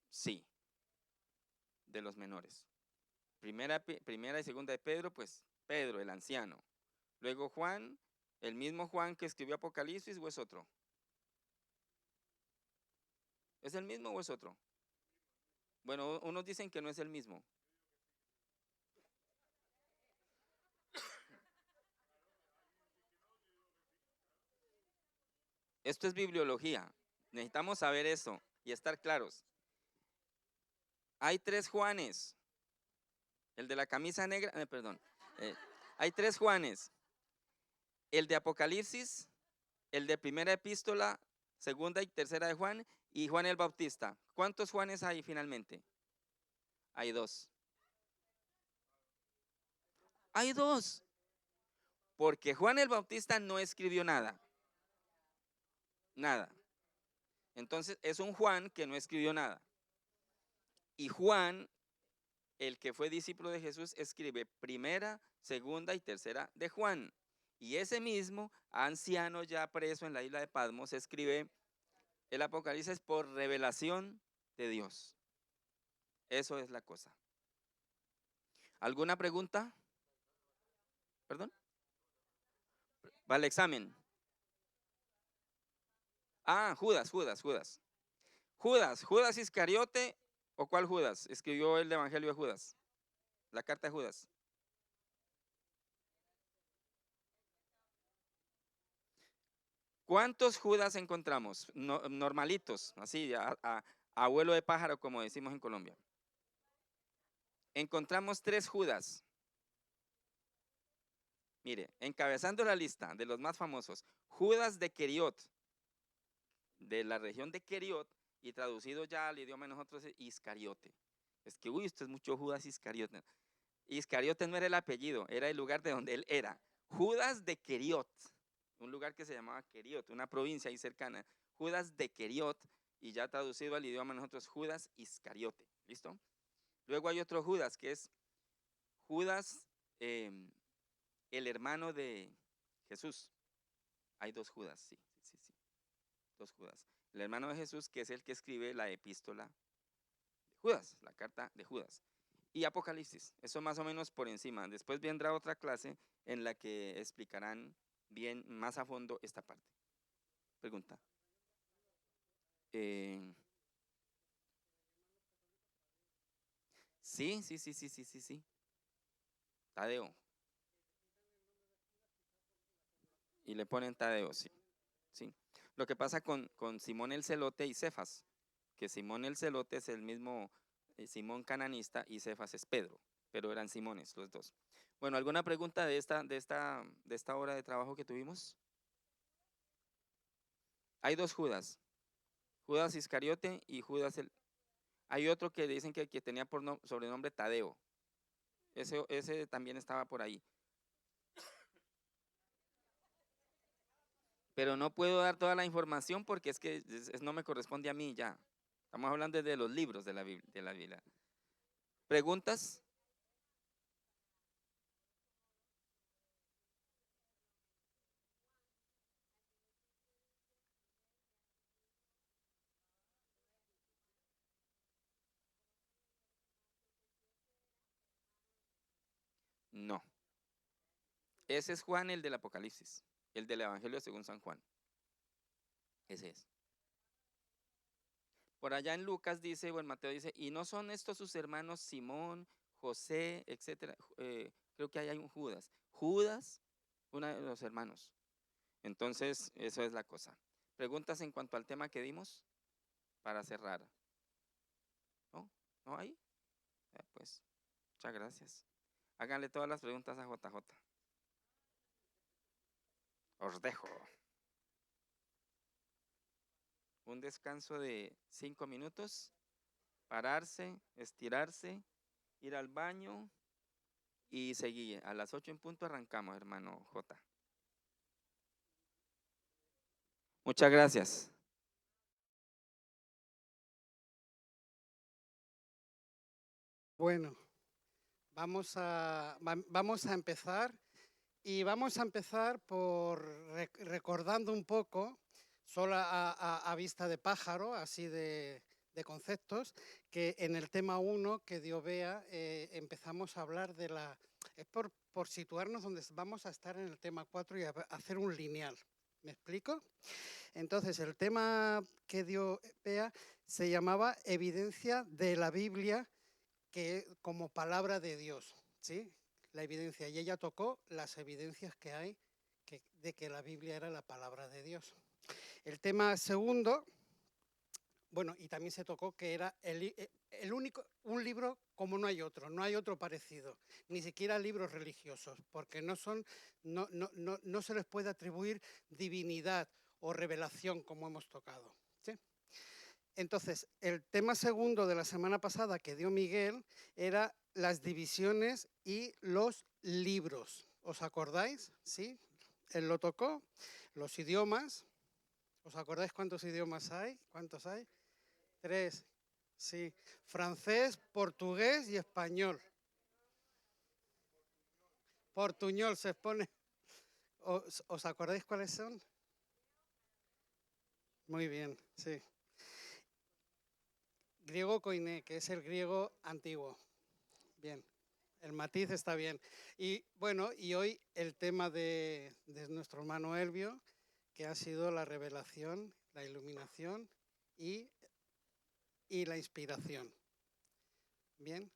Sí, de los menores. Primera y segunda de Pedro, pues Pedro, el anciano. Luego Juan, el mismo Juan que escribió Apocalipsis, ¿o es otro? ¿Es el mismo o es otro? Bueno, unos dicen que no es el mismo. Esto es bibliología. Necesitamos saber eso y estar claros. Hay 3 Juanes. El de la camisa negra, perdón. Hay 3 Juanes. El de Apocalipsis, el de primera epístola, segunda y tercera de Juan, y Juan el Bautista. ¿Cuántos Juanes hay finalmente? Hay 2. Hay 2. Porque Juan el Bautista no escribió nada. Nada. Entonces es un Juan que no escribió nada. Y Juan, el que fue discípulo de Jesús, escribe primera, segunda y tercera de Juan. Y ese mismo anciano ya preso en la isla de Patmos escribe el Apocalipsis por revelación de Dios. Eso es la cosa. ¿Alguna pregunta? ¿Perdón? Va el examen. Ah, Judas. Judas Iscariote, ¿o cuál Judas? Escribió el Evangelio de Judas, la carta de Judas. ¿Cuántos Judas encontramos? Normalitos, así, a vuelo de pájaro, como decimos en Colombia. Encontramos 3 Judas. Mire, encabezando la lista de los más famosos, Judas de Queriot. de la región de Queriot, y traducido ya al idioma de nosotros es Iscariote. Es que, uy, esto es mucho Judas Iscariote. Iscariote no era el apellido, era el lugar de donde él era. Judas de Queriot, un lugar que se llamaba Queriot, una provincia ahí cercana. Judas de Queriot, y ya traducido al idioma de nosotros, Judas Iscariote. ¿Listo? Luego hay otro Judas, que es Judas, el hermano de Jesús. Hay dos Judas, sí, sí, sí, dos Judas. El hermano de Jesús, que es el que escribe la epístola de Judas, la carta de Judas. Y Apocalipsis, eso más o menos por encima. Después vendrá otra clase en la que explicarán bien, más a fondo, esta parte. Pregunta. Eh, sí, sí, sí, sí, sí, sí, sí. Tadeo. Y le ponen Tadeo, sí. Sí. Lo que pasa con Simón el Celote y Cefas, que Simón el Celote es el mismo Simón cananista y Cefas es Pedro, pero eran Simones los dos. Bueno, ¿alguna pregunta de esta hora de trabajo que tuvimos? Hay dos Judas, Judas Iscariote y Judas el... Hay otro que dicen que tenía por sobrenombre Tadeo. Ese también estaba por ahí. Pero no puedo dar toda la información porque es que no me corresponde a mí ya. Estamos hablando de los libros de la Biblia. ¿Preguntas? No. Ese es Juan, el del Apocalipsis, el del Evangelio según San Juan. Ese es. Por allá en Lucas dice, o en Mateo dice, y no son estos sus hermanos Simón, José, etcétera. Creo que ahí hay un Judas. Judas, uno de los hermanos. Entonces, eso es la cosa. ¿Preguntas en cuanto al tema que dimos? Para cerrar. ¿No? ¿No hay? Pues, muchas gracias. Háganle todas las preguntas a JJ. Os dejo. Un descanso de 5 minutos. Pararse, estirarse, ir al baño y seguir. A las 8 en punto arrancamos, hermano J. Muchas gracias. Bueno, vamos a empezar y vamos a empezar por recordando un poco, solo a vista de pájaro, así de conceptos, que en el tema 1 que dio Bea empezamos a hablar de la... Es por situarnos donde vamos a estar en el tema 4 y hacer un lineal. ¿Me explico? Entonces, el tema que dio Bea se llamaba Evidencia de la Biblia que como palabra de Dios, ¿sí? La evidencia. Y ella tocó las evidencias que hay de que la Biblia era la palabra de Dios. El tema segundo, bueno, y también se tocó que era el único, un libro como no hay otro parecido, ni siquiera libros religiosos, porque no se les puede atribuir divinidad o revelación como hemos tocado, ¿sí? Entonces, el tema segundo de la semana pasada que dio Miguel era las divisiones y los libros. ¿Os acordáis? ¿Sí? Él lo tocó. Los idiomas. ¿Os acordáis cuántos idiomas hay? ¿Cuántos hay? 3. Sí. Francés, portugués y español. Portuñol se pone. ¿Os acordáis cuáles son? Muy bien, sí. Griego koiné, que es el griego antiguo. Bien. El matiz está bien. Y bueno, y hoy el tema de nuestro hermano Elvio, que ha sido la revelación, la iluminación y la inspiración. Bien.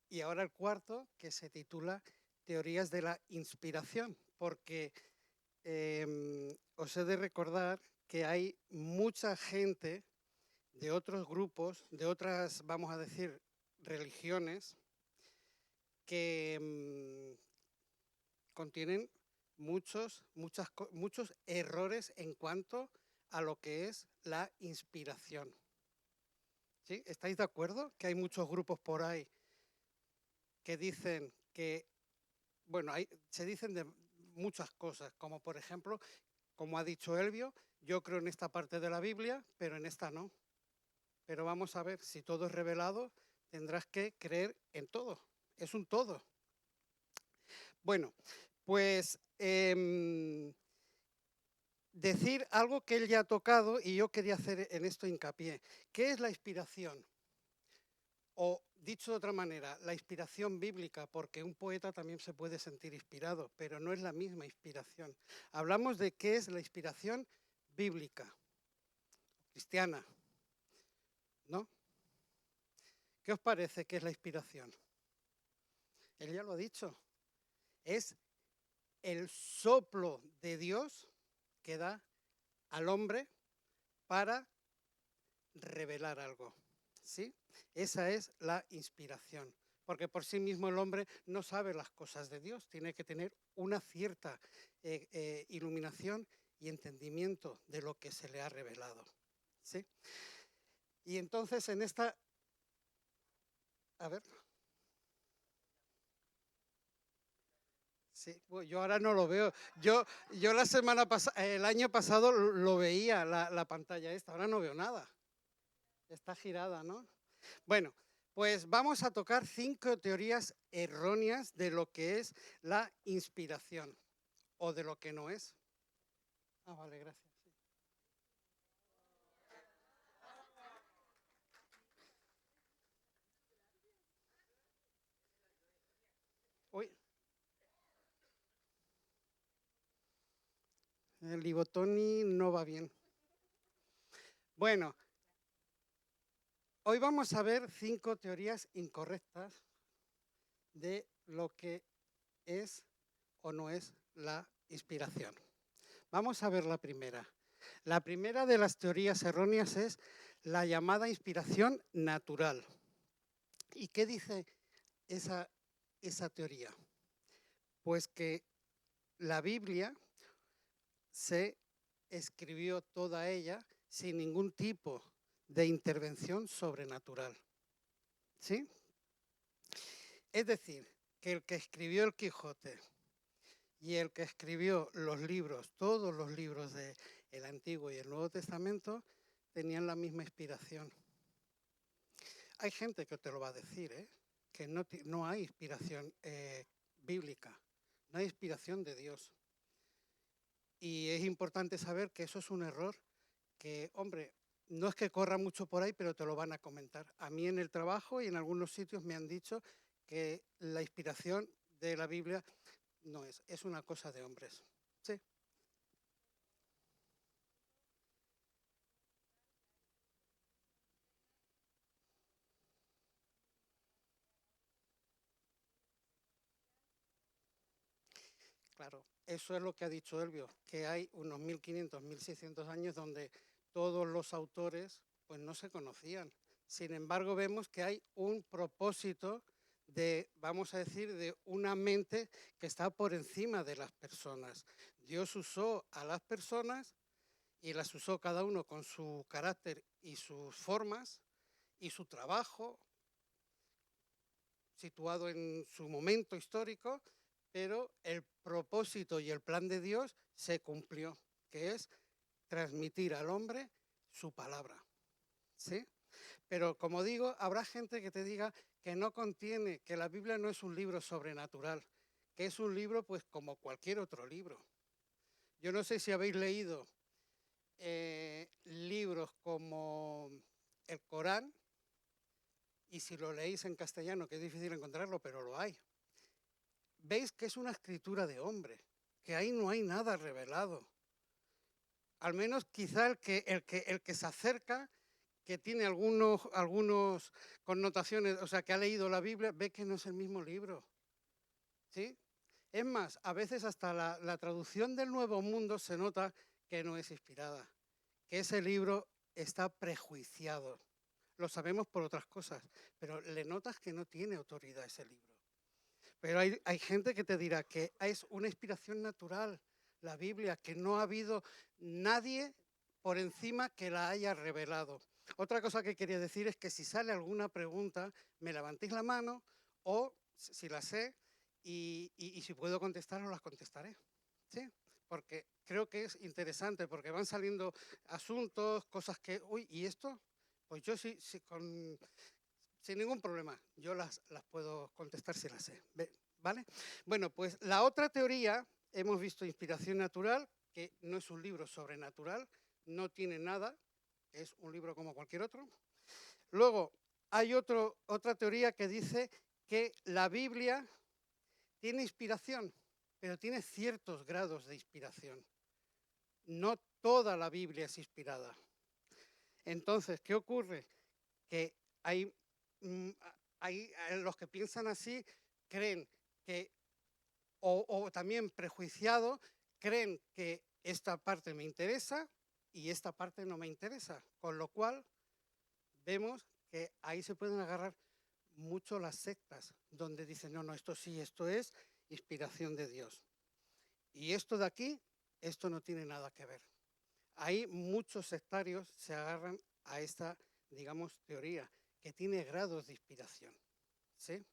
Y ahora el cuarto, que se titula Teorías de la inspiración, porque os he de recordar que hay mucha gente de otros grupos, de otras, vamos a decir, religiones, que contienen muchos errores en cuanto a lo que es la inspiración. ¿Sí? ¿Estáis de acuerdo? Que hay muchos grupos por ahí que dicen que, bueno, se dicen de muchas cosas, como por ejemplo, como ha dicho Elvio, yo creo en esta parte de la Biblia, pero en esta no. Pero vamos a ver, si todo es revelado, tendrás que creer en todo. Es un todo. Bueno, pues decir algo que él ya ha tocado y yo quería hacer en esto hincapié. ¿Qué es la inspiración? O dicho de otra manera, la inspiración bíblica, porque un poeta también se puede sentir inspirado, pero no es la misma inspiración. Hablamos de qué es la inspiración bíblica, cristiana, ¿no? ¿Qué os parece que es la inspiración? Él ya lo ha dicho. Es el soplo de Dios que da al hombre para revelar algo, ¿sí? Esa es la inspiración, porque por sí mismo el hombre no sabe las cosas de Dios, tiene que tener una cierta iluminación y entendimiento de lo que se le ha revelado, ¿sí? Y entonces en esta, a ver, sí, bueno, yo ahora no lo veo, yo la semana pasada, el año pasado lo veía la pantalla esta, ahora no veo nada, está girada, ¿no? Bueno, pues vamos a tocar 5 teorías erróneas de lo que es la inspiración o de lo que no es. Ah, vale, gracias. Sí. Uy, el Libotoni no va bien. Bueno, hoy vamos a ver 5 teorías incorrectas de lo que es o no es la inspiración. Vamos a ver la primera. La primera de las teorías erróneas es la llamada inspiración natural. ¿Y qué dice esa teoría? Pues que la Biblia se escribió toda ella sin ningún tipo de intervención sobrenatural. ¿Sí? Es decir, que el que escribió el Quijote y el que escribió los libros, todos los libros del Antiguo y el Nuevo Testamento, tenían la misma inspiración. Hay gente que te lo va a decir, que no hay inspiración bíblica, no hay inspiración de Dios. Y es importante saber que eso es un error que, hombre, no es que corra mucho por ahí, pero te lo van a comentar. A mí en el trabajo y en algunos sitios me han dicho que la inspiración de la Biblia no es una cosa de hombres. Sí. Claro, eso es lo que ha dicho Elvio, que hay unos 1500, 1600 años donde todos los autores pues no se conocían. Sin embargo, vemos que hay un propósito de, vamos a decir, de una mente que está por encima de las personas. Dios usó a las personas y las usó cada uno con su carácter y sus formas y su trabajo situado en su momento histórico, pero el propósito y el plan de Dios se cumplió, que es transmitir al hombre su palabra. ¿Sí? Pero como digo, habrá gente que te diga que no contiene, que la Biblia no es un libro sobrenatural, que es un libro pues como cualquier otro libro. Yo no sé si habéis leído libros como el Corán, y si lo leéis en castellano, que es difícil encontrarlo, pero lo hay. Veis que es una escritura de hombre, que ahí no hay nada revelado. Al menos quizá el que se acerca, que tiene algunos connotaciones, o sea, que ha leído la Biblia, ve que no es el mismo libro. ¿Sí? Es más, a veces hasta la traducción del Nuevo Mundo se nota que no es inspirada, que ese libro está prejuiciado. Lo sabemos por otras cosas, pero le notas que no tiene autoridad ese libro. Pero hay gente que te dirá que es una inspiración natural, la Biblia, que no ha habido nadie por encima que la haya revelado. Otra cosa que quería decir es que si sale alguna pregunta, me levantéis la mano o si la sé y si puedo contestar, os las contestaré. ¿Sí? Porque creo que es interesante, porque van saliendo asuntos, cosas que, uy, ¿y esto? Pues yo sí, sin ningún problema, yo las puedo contestar si las sé, ¿vale? Bueno, pues la otra teoría, hemos visto inspiración natural, que no es un libro sobrenatural, no tiene nada, es un libro como cualquier otro. Luego, hay otra teoría que dice que la Biblia tiene inspiración, pero tiene ciertos grados de inspiración. No toda la Biblia es inspirada. Entonces, ¿qué ocurre? Que hay los que piensan así creen que, o también prejuiciados, creen que esta parte me interesa y esta parte no me interesa. Con lo cual, vemos que ahí se pueden agarrar mucho las sectas, donde dicen, no, esto sí, esto es inspiración de Dios. Y esto de aquí, esto no tiene nada que ver. Ahí muchos sectarios se agarran a esta, digamos, teoría, que tiene grados de inspiración. ¿Sí?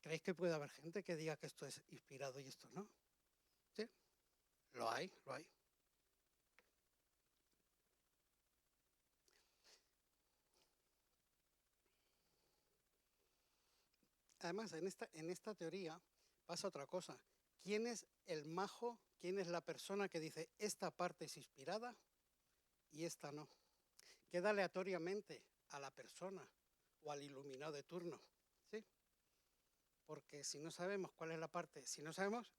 ¿Creéis que puede haber gente que diga que esto es inspirado y esto no? ¿Sí? Lo hay, lo hay. Además, en esta teoría pasa otra cosa. ¿Quién es el majo? ¿Quién es la persona que dice esta parte es inspirada y esta no? Queda aleatoriamente a la persona o al iluminado de turno. ¿Sí? Porque si no sabemos cuál es la parte, si no sabemos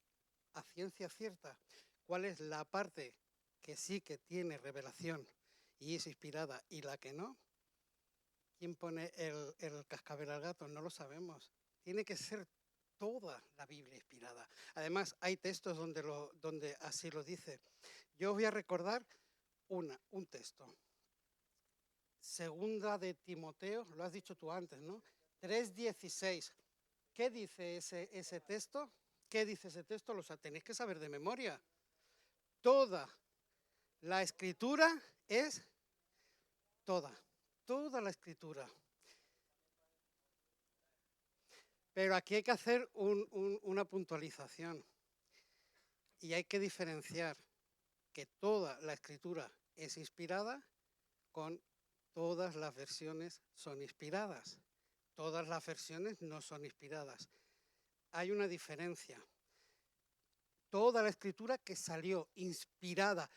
a ciencia cierta cuál es la parte que sí que tiene revelación y es inspirada y la que no, ¿quién pone el cascabel al gato? No lo sabemos. Tiene que ser toda la Biblia inspirada. Además, hay textos donde así lo dice. Yo os voy a recordar un texto. Segunda de Timoteo, lo has dicho tú antes, ¿no? 3:16. ¿Qué dice ese texto? ¿Qué dice ese texto? Lo tenéis que saber de memoria. Toda la escritura es toda la escritura. Pero aquí hay que hacer una puntualización y hay que diferenciar que toda la escritura es inspirada con todas las versiones son inspiradas. Todas las versiones no son inspiradas. Hay una diferencia. Toda la escritura que salió inspirada,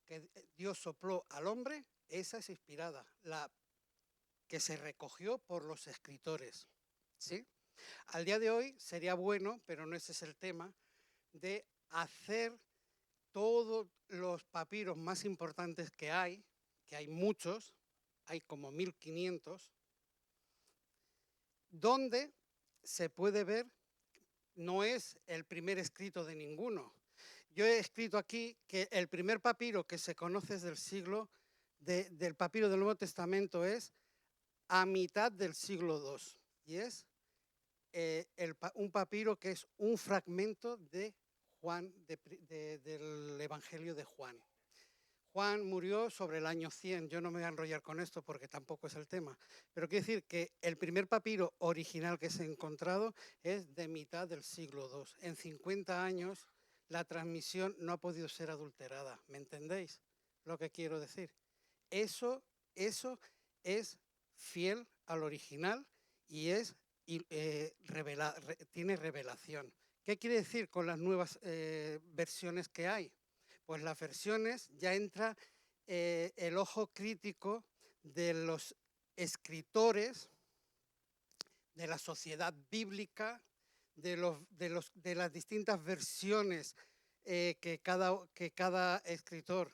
que Dios sopló al hombre, esa es inspirada, la que se recogió por los escritores. ¿Sí? Al día de hoy sería bueno, pero no ese es el tema, de hacer todos los papiros más importantes que hay muchos, hay como 1500, donde se puede ver, no es el primer escrito de ninguno. Yo he escrito aquí que el primer papiro que se conoce es del papiro del Nuevo Testamento es a mitad del siglo II y es un papiro que es un fragmento de Juan, del Evangelio de Juan. Juan murió sobre el año 100, yo no me voy a enrollar con esto porque tampoco es el tema, pero quiero decir que el primer papiro original que se ha encontrado es de mitad del siglo II. En 50 años la transmisión no ha podido ser adulterada, ¿me entendéis lo que quiero decir? Eso es fiel al original y tiene revelación. ¿Qué quiere decir con las nuevas versiones que hay? Pues las versiones ya entra el ojo crítico de los escritores, de la sociedad bíblica, de las distintas versiones que cada escritor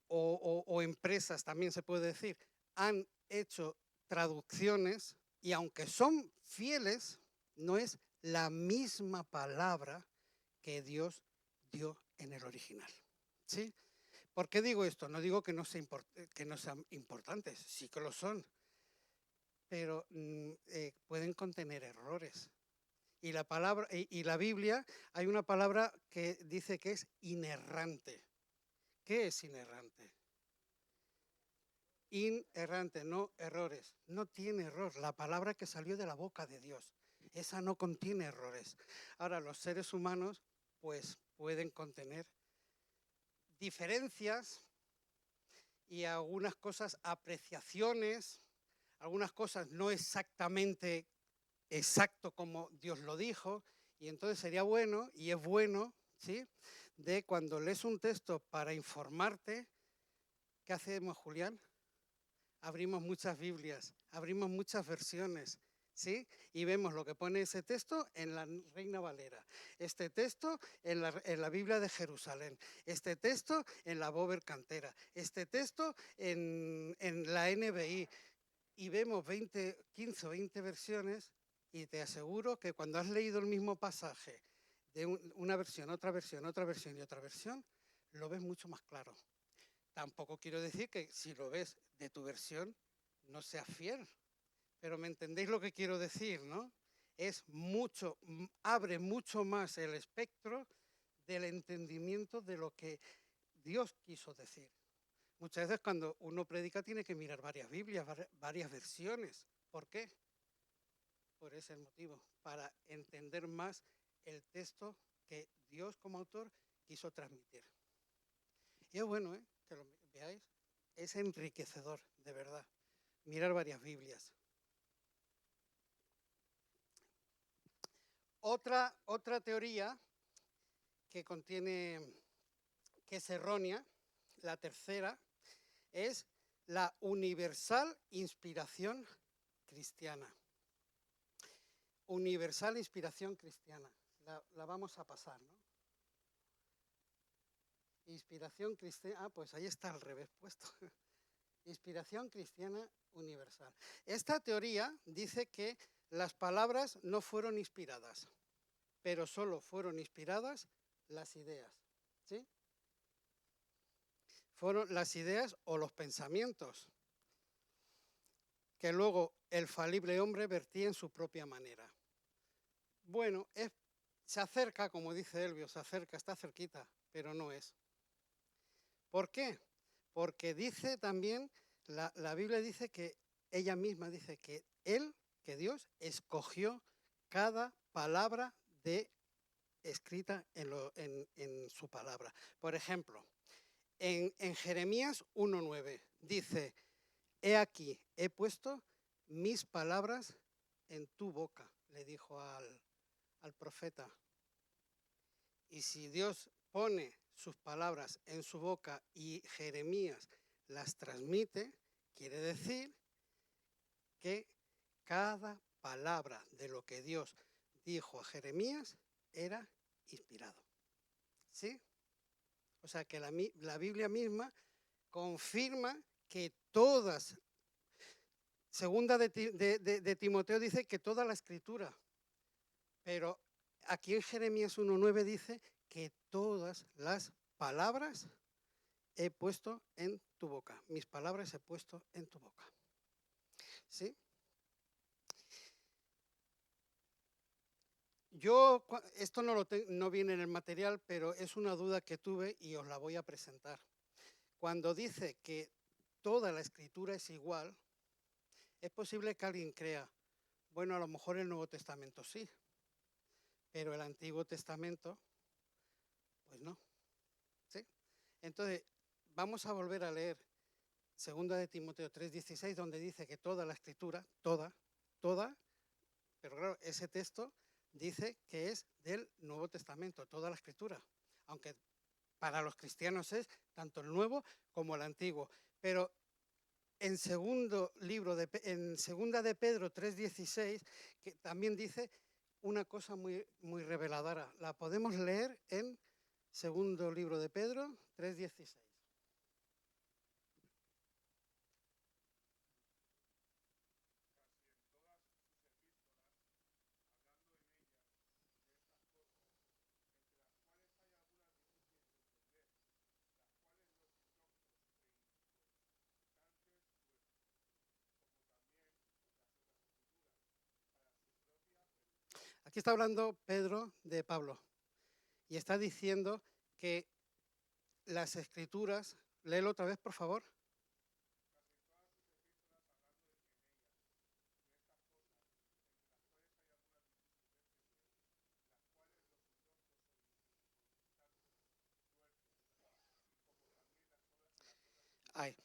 o empresas, también se puede decir, han hecho traducciones y aunque son fieles, no es la misma palabra que Dios dio en el original. ¿Sí? ¿Por qué digo esto? No digo que no sean importantes, sí que lo son, pero pueden contener errores. Y la palabra, y la Biblia, hay una palabra que dice que es inerrante. ¿Qué es inerrante? Inerrante, no errores. No tiene error. La palabra que salió de la boca de Dios. Esa no contiene errores. Ahora, los seres humanos, pues, pueden contener diferencias y algunas cosas, apreciaciones, algunas cosas no exactamente exacto como Dios lo dijo, y entonces sería bueno, y es bueno, ¿sí? De cuando lees un texto para informarte, ¿qué hacemos, Julián? Abrimos muchas Biblias, abrimos muchas versiones, ¿sí? Y vemos lo que pone ese texto en la Reina Valera, este texto en la Biblia de Jerusalén, este texto en la Bober Cantera, este texto en la NBI, y vemos 15 o 20 versiones, y te aseguro que cuando has leído el mismo pasaje de una versión, otra versión, otra versión y otra versión, lo ves mucho más claro. Tampoco quiero decir que si lo ves de tu versión no seas fiel, pero me entendéis lo que quiero decir, ¿no? Es mucho, abre mucho más el espectro del entendimiento de lo que Dios quiso decir. Muchas veces cuando uno predica tiene que mirar varias Biblias, varias versiones. ¿Por qué? Por ese motivo, para entender más el texto que Dios como autor quiso transmitir. Y es bueno, que lo veáis, es enriquecedor, de verdad, mirar varias Biblias. Otra teoría que que es errónea, la tercera, es la universal inspiración cristiana. Universal inspiración cristiana. La vamos a pasar, ¿no? Inspiración cristiana, pues ahí está al revés puesto. Inspiración cristiana universal. Esta teoría dice que las palabras no fueron inspiradas, pero solo fueron inspiradas las ideas, ¿sí? Fueron las ideas o los pensamientos que luego el falible hombre vertía en su propia manera. Bueno, se acerca, como dice Elvio, se acerca, está cerquita, pero no es. ¿Por qué? Porque dice también, la Biblia dice que ella misma dice que que Dios escogió cada palabra escrita en su palabra. Por ejemplo, en Jeremías 1:9 dice, he aquí, he puesto mis palabras en tu boca, le dijo al profeta. Y si Dios pone sus palabras en su boca y Jeremías las transmite, quiere decir que cada palabra de lo que Dios dijo a Jeremías era inspirado. ¿Sí? O sea que la Biblia misma confirma que todas, segunda de Timoteo dice que toda la escritura, pero aquí en Jeremías 1:9 dice que todas las palabras he puesto en tu boca. Mis palabras he puesto en tu boca. ¿Sí? Esto no viene en el material, pero es una duda que tuve y os la voy a presentar. Cuando dice que toda la escritura es igual, es posible que alguien crea, bueno, a lo mejor el Nuevo Testamento sí, pero el Antiguo Testamento, pues no. ¿Sí? Entonces, vamos a volver a leer 2 de Timoteo 3:16, donde dice que toda la escritura, toda, pero claro, ese texto dice que es del Nuevo Testamento, toda la escritura, aunque para los cristianos es tanto el Nuevo como el Antiguo. Pero en segunda de Pedro 3:16, que también dice una cosa muy, muy reveladora. La podemos leer en segundo libro de Pedro 3:16. Aquí está hablando Pedro de Pablo y está diciendo que las escrituras, léelo otra vez, por favor. Ay,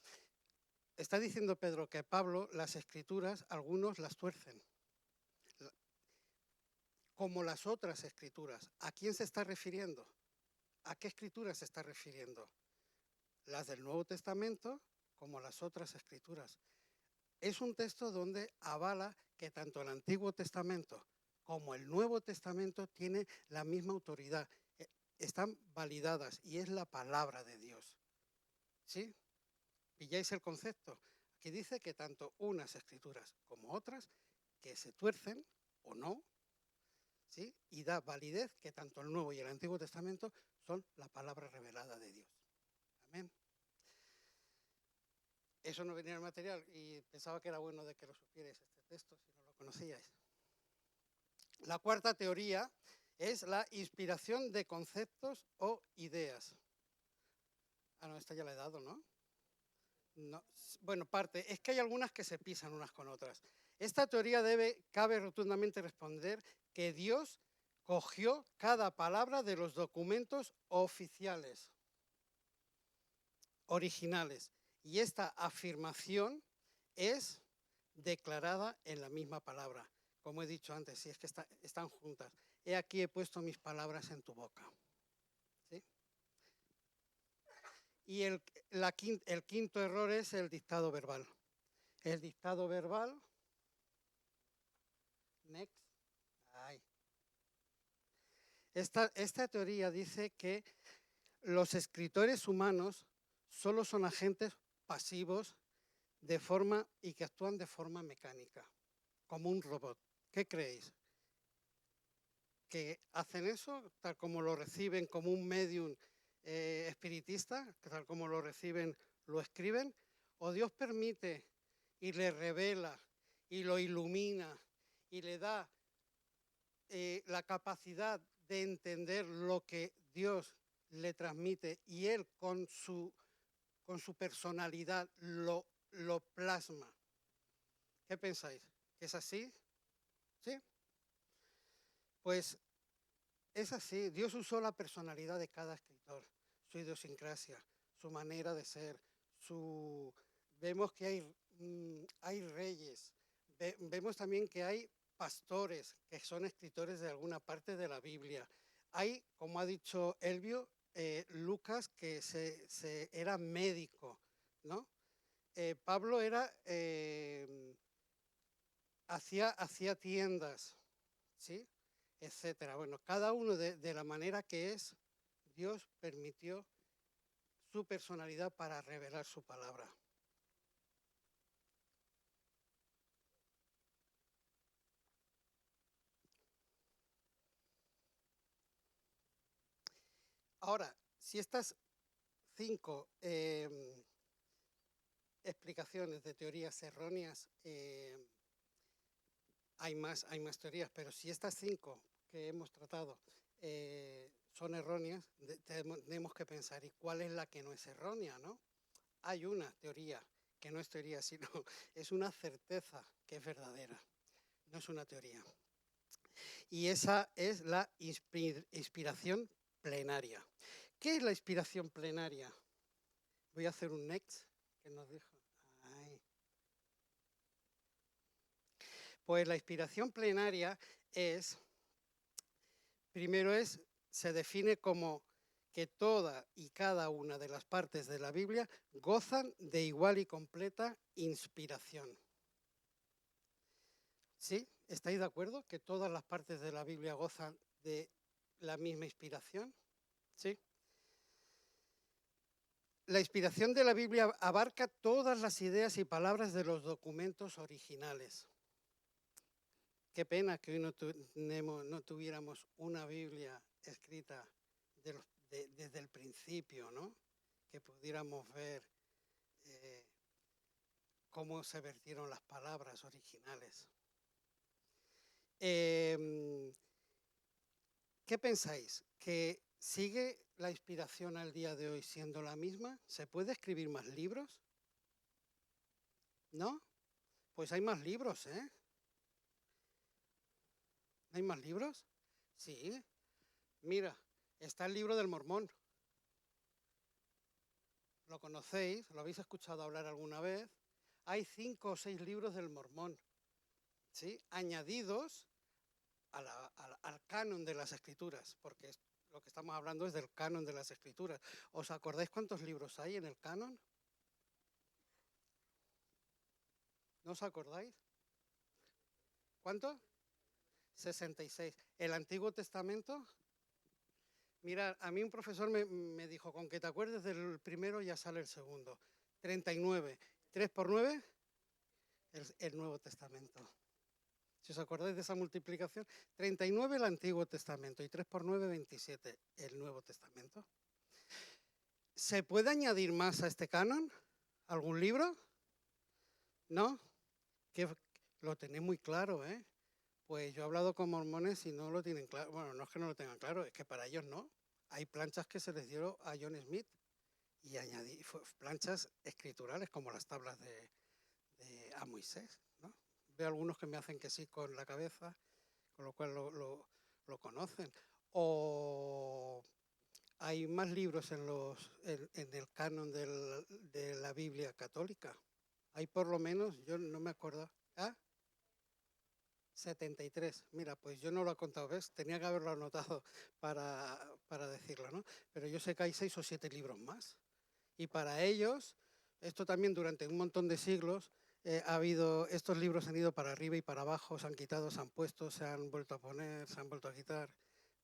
está diciendo Pedro que Pablo, las escrituras, algunos las tuercen, como las otras escrituras. ¿A quién se está refiriendo? ¿A qué escrituras se está refiriendo? Las del Nuevo Testamento como las otras escrituras. Es un texto donde avala que tanto el Antiguo Testamento como el Nuevo Testamento tiene la misma autoridad. Están validadas y es la palabra de Dios. ¿Sí? ¿Pilláis el concepto? Aquí dice que tanto unas escrituras como otras que se tuercen o no, ¿sí? Y da validez que tanto el Nuevo y el Antiguo Testamento son la palabra revelada de Dios. Amén. Eso no venía en el material y pensaba que era bueno de que lo supierais este texto si no lo conocíais. La cuarta teoría es la inspiración de conceptos o ideas. Ah, no, esta ya la he dado, ¿no? No. Bueno, parte. Es que hay algunas que se pisan unas con otras. Esta teoría cabe rotundamente responder que Dios cogió cada palabra de los documentos oficiales, originales. Y esta afirmación es declarada en la misma palabra. Como he dicho antes, si es que están juntas. He aquí he puesto mis palabras en tu boca. ¿Sí? Y el quinto error es el dictado verbal. El dictado verbal, next. Ay. Esta teoría dice que los escritores humanos solo son agentes pasivos y que actúan de forma mecánica, como un robot. ¿Qué creéis? ¿Que hacen eso tal como lo reciben como un medium espiritista, tal como lo reciben, lo escriben? ¿O Dios permite y le revela y lo ilumina y le da la capacidad de entender lo que Dios le transmite y él con su personalidad lo plasma? ¿Qué pensáis? ¿Es así? ¿Sí? Pues es así. Dios usó la personalidad de cada escritor, su idiosincrasia, su manera de ser, vemos que hay reyes, vemos también que hay pastores que son escritores de alguna parte de la Biblia. Hay, como ha dicho Elvio, Lucas, que era médico, ¿no? Pablo hacía tiendas, ¿sí? Etcétera. Bueno, cada uno de la manera que es, Dios permitió su personalidad para revelar su palabra. Ahora, si estas 5 explicaciones de teorías erróneas, hay más teorías, pero si estas 5 que hemos tratado son erróneas, tenemos que pensar, ¿y cuál es la que no es errónea, no? Hay una teoría que no es teoría, sino es una certeza que es verdadera, no es una teoría. Y esa es la inspiración plenaria. ¿Qué es la inspiración plenaria? Voy a hacer un next que nos dijo. Ay. Pues la inspiración plenaria se define como que toda y cada una de las partes de la Biblia gozan de igual y completa inspiración. ¿Sí? ¿Estáis de acuerdo que todas las partes de la Biblia gozan de la misma inspiración? ¿Sí? La inspiración de la Biblia abarca todas las ideas y palabras de los documentos originales. Qué pena que hoy no tuviéramos una Biblia escrita desde el principio, ¿no? Que pudiéramos ver cómo se vertieron las palabras originales. ¿Qué pensáis? ¿Que sigue la inspiración al día de hoy siendo la misma? ¿Se puede escribir más libros? ¿No? Pues hay más libros, ¿eh? ¿Hay más libros? Sí. Mira, está el libro del Mormón. ¿Lo conocéis? ¿Lo habéis escuchado hablar alguna vez? Hay 5 o 6 libros del Mormón, ¿sí? Añadidos al canon de las Escrituras, porque lo que estamos hablando es del canon de las Escrituras. ¿Os acordáis cuántos libros hay en el canon? ¿No os acordáis? ¿Cuántos? 66. ¿El Antiguo Testamento? Mira, a mí un profesor me dijo, con que te acuerdes del primero ya sale el segundo. 39. 3 por 9, el Nuevo Testamento. Si os acordáis de esa multiplicación, 39 el Antiguo Testamento y 3 por 9, 27 el Nuevo Testamento. ¿Se puede añadir más a este canon? ¿Algún libro? ¿No? Que lo tenéis muy claro, ¿eh? Pues yo he hablado con mormones y no lo tienen claro. Bueno, no es que no lo tengan claro, es que para ellos no. Hay planchas que se les dieron a John Smith y añadí planchas escriturales como las tablas a Moisés, ¿no? Veo algunos que me hacen que sí con la cabeza, con lo cual lo conocen. O hay más libros en el canon de la Biblia católica. Hay por lo menos, yo no me acuerdo. ¿Ah? 73. Mira, pues yo no lo he contado, ¿ves? Tenía que haberlo anotado para decirlo, ¿no? Pero yo sé que hay 6 o 7 libros más. Y para ellos, esto también durante un montón de siglos, estos libros han ido para arriba y para abajo, se han quitado, se han puesto, se han vuelto a poner, se han vuelto a quitar,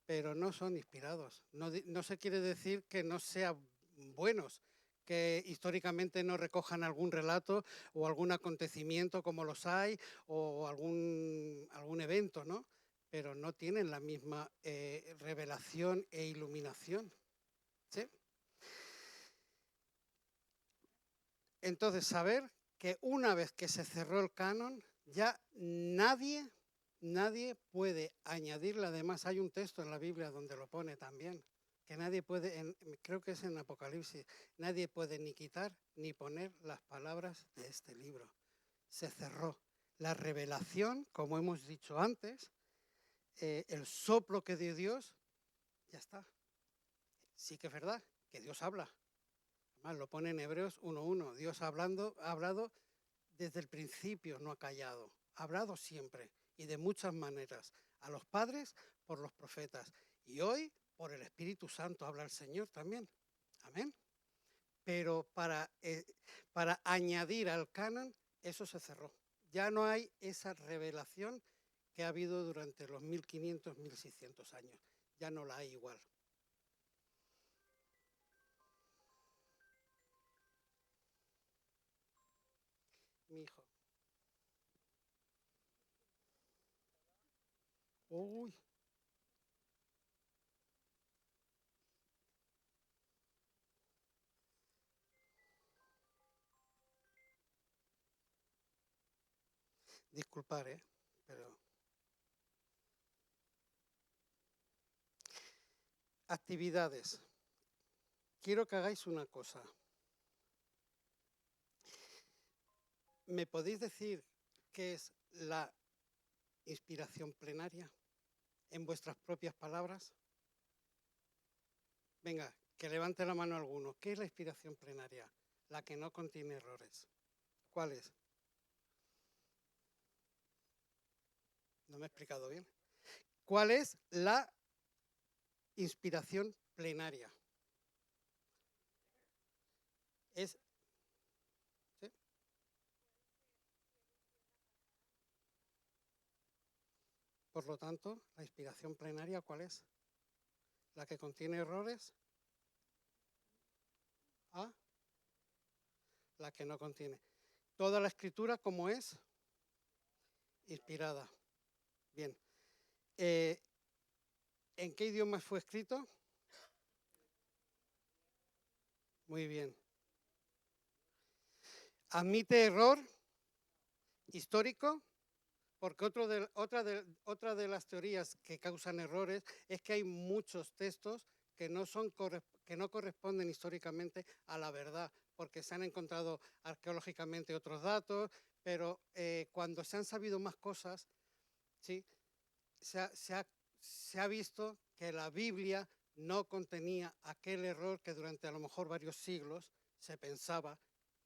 pero no son inspirados. No se quiere decir que no sean buenos, que históricamente no recojan algún relato o algún acontecimiento como los hay, o algún evento, ¿no? Pero no tienen la misma revelación e iluminación, ¿sí? Entonces, saber que una vez que se cerró el canon, ya nadie puede añadirle. Además, hay un texto en la Biblia donde lo pone también, que nadie puede, creo que es en Apocalipsis, nadie puede ni quitar ni poner las palabras de este libro. Se cerró. La revelación, como hemos dicho antes, el soplo que dio Dios, ya está. Sí que es verdad que Dios habla. Además, lo pone en Hebreos 1:1. Dios ha hablado desde el principio, no ha callado. Ha hablado siempre y de muchas maneras. A los padres por los profetas. Y hoy por el Espíritu Santo habla el Señor también. Amén. Pero para añadir al canon, eso se cerró. Ya no hay esa revelación que ha habido durante los 1500, 1600 años. Ya no la hay igual. Mi hijo. Uy. Disculpar, pero actividades. Quiero que hagáis una cosa. ¿Me podéis decir qué es la inspiración plenaria en vuestras propias palabras? Venga, que levante la mano alguno. ¿Qué es la inspiración plenaria? La que no contiene errores. ¿Cuál es? ¿No me he explicado bien? ¿Cuál es la inspiración plenaria? Es, ¿sí? Por lo tanto, la inspiración plenaria, ¿cuál es? ¿La que contiene errores? ¿Ah? La que no contiene. Toda la escritura, ¿cómo es? Inspirada. Bien. ¿En qué idioma fue escrito? Muy bien. ¿Admite error histórico? Porque otra de las teorías que causan errores es que hay muchos textos que que no corresponden históricamente a la verdad, porque se han encontrado arqueológicamente otros datos, pero cuando se han sabido más cosas, ¿sí? se ha, se ha- se ha visto que la Biblia no contenía aquel error que durante a lo mejor varios siglos se pensaba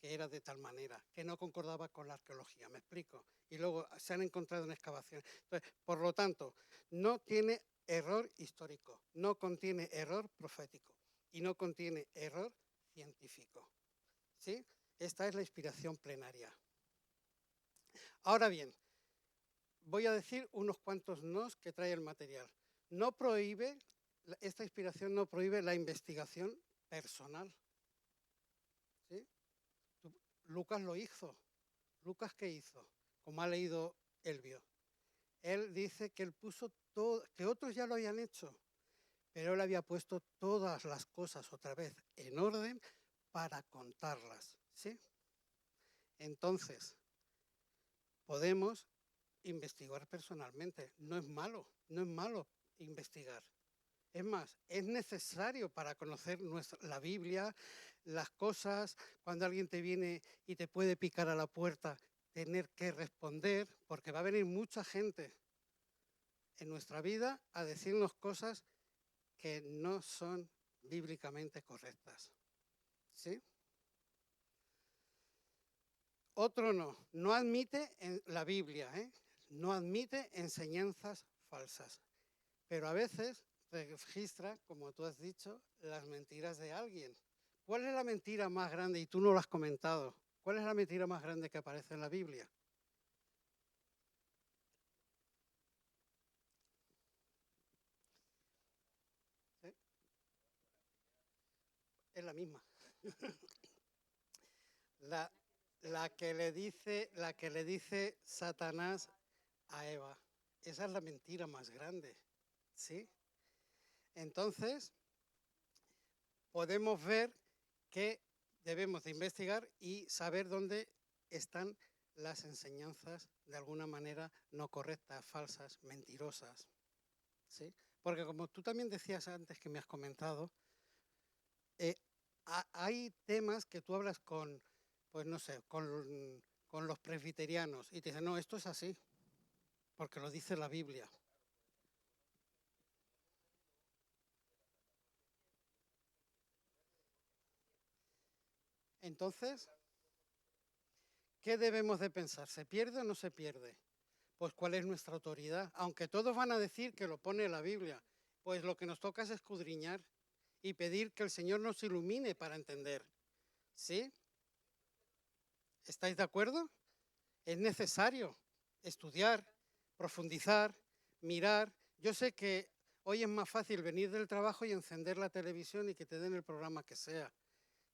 que era de tal manera, que no concordaba con la arqueología, ¿me explico? Y luego se han encontrado en excavaciones. Entonces, por lo tanto, no tiene error histórico, no contiene error profético y no contiene error científico, ¿sí? Esta es la inspiración plenaria. Ahora bien, voy a decir unos cuantos nos que trae el material. No prohíbe, esta inspiración no prohíbe la investigación personal, ¿sí? Lucas lo hizo. ¿Lucas qué hizo? Como ha leído Elvio. Él dice que él puso todo, que otros ya lo habían hecho, pero él había puesto todas las cosas otra vez en orden para contarlas, ¿sí? Entonces, podemos investigar personalmente. No es malo, no es malo investigar. Es más, es necesario para conocer la Biblia, las cosas, cuando alguien te viene y te puede picar a la puerta, tener que responder, porque va a venir mucha gente en nuestra vida a decirnos cosas que no son bíblicamente correctas. ¿Sí? Otro no admite en la Biblia, no admite enseñanzas falsas, pero a veces registra, como tú has dicho, las mentiras de alguien. ¿Cuál es la mentira más grande? Y tú no lo has comentado. ¿Cuál es la mentira más grande que aparece en la Biblia? ¿Sí? Es la misma. La, la que le dice Satanás a Eva. Esa es la mentira más grande. ¿Sí? Entonces, podemos ver que debemos de investigar y saber dónde están las enseñanzas de alguna manera no correctas, falsas, mentirosas. ¿Sí? Porque como tú también decías antes que me has comentado, eh, hay temas que tú hablas con, pues no sé, con los presbiterianos y te dicen, no, esto es así, porque lo dice la Biblia. Entonces, ¿qué debemos de pensar? ¿Se pierde o no se pierde? Pues ¿cuál es nuestra autoridad? Aunque todos van a decir que lo pone la Biblia, pues lo que nos toca es escudriñar y pedir que el Señor nos ilumine para entender. ¿Sí? ¿Estáis de acuerdo? Es necesario estudiar, profundizar, mirar. Yo sé que hoy es más fácil venir del trabajo y encender la televisión y que te den el programa que sea.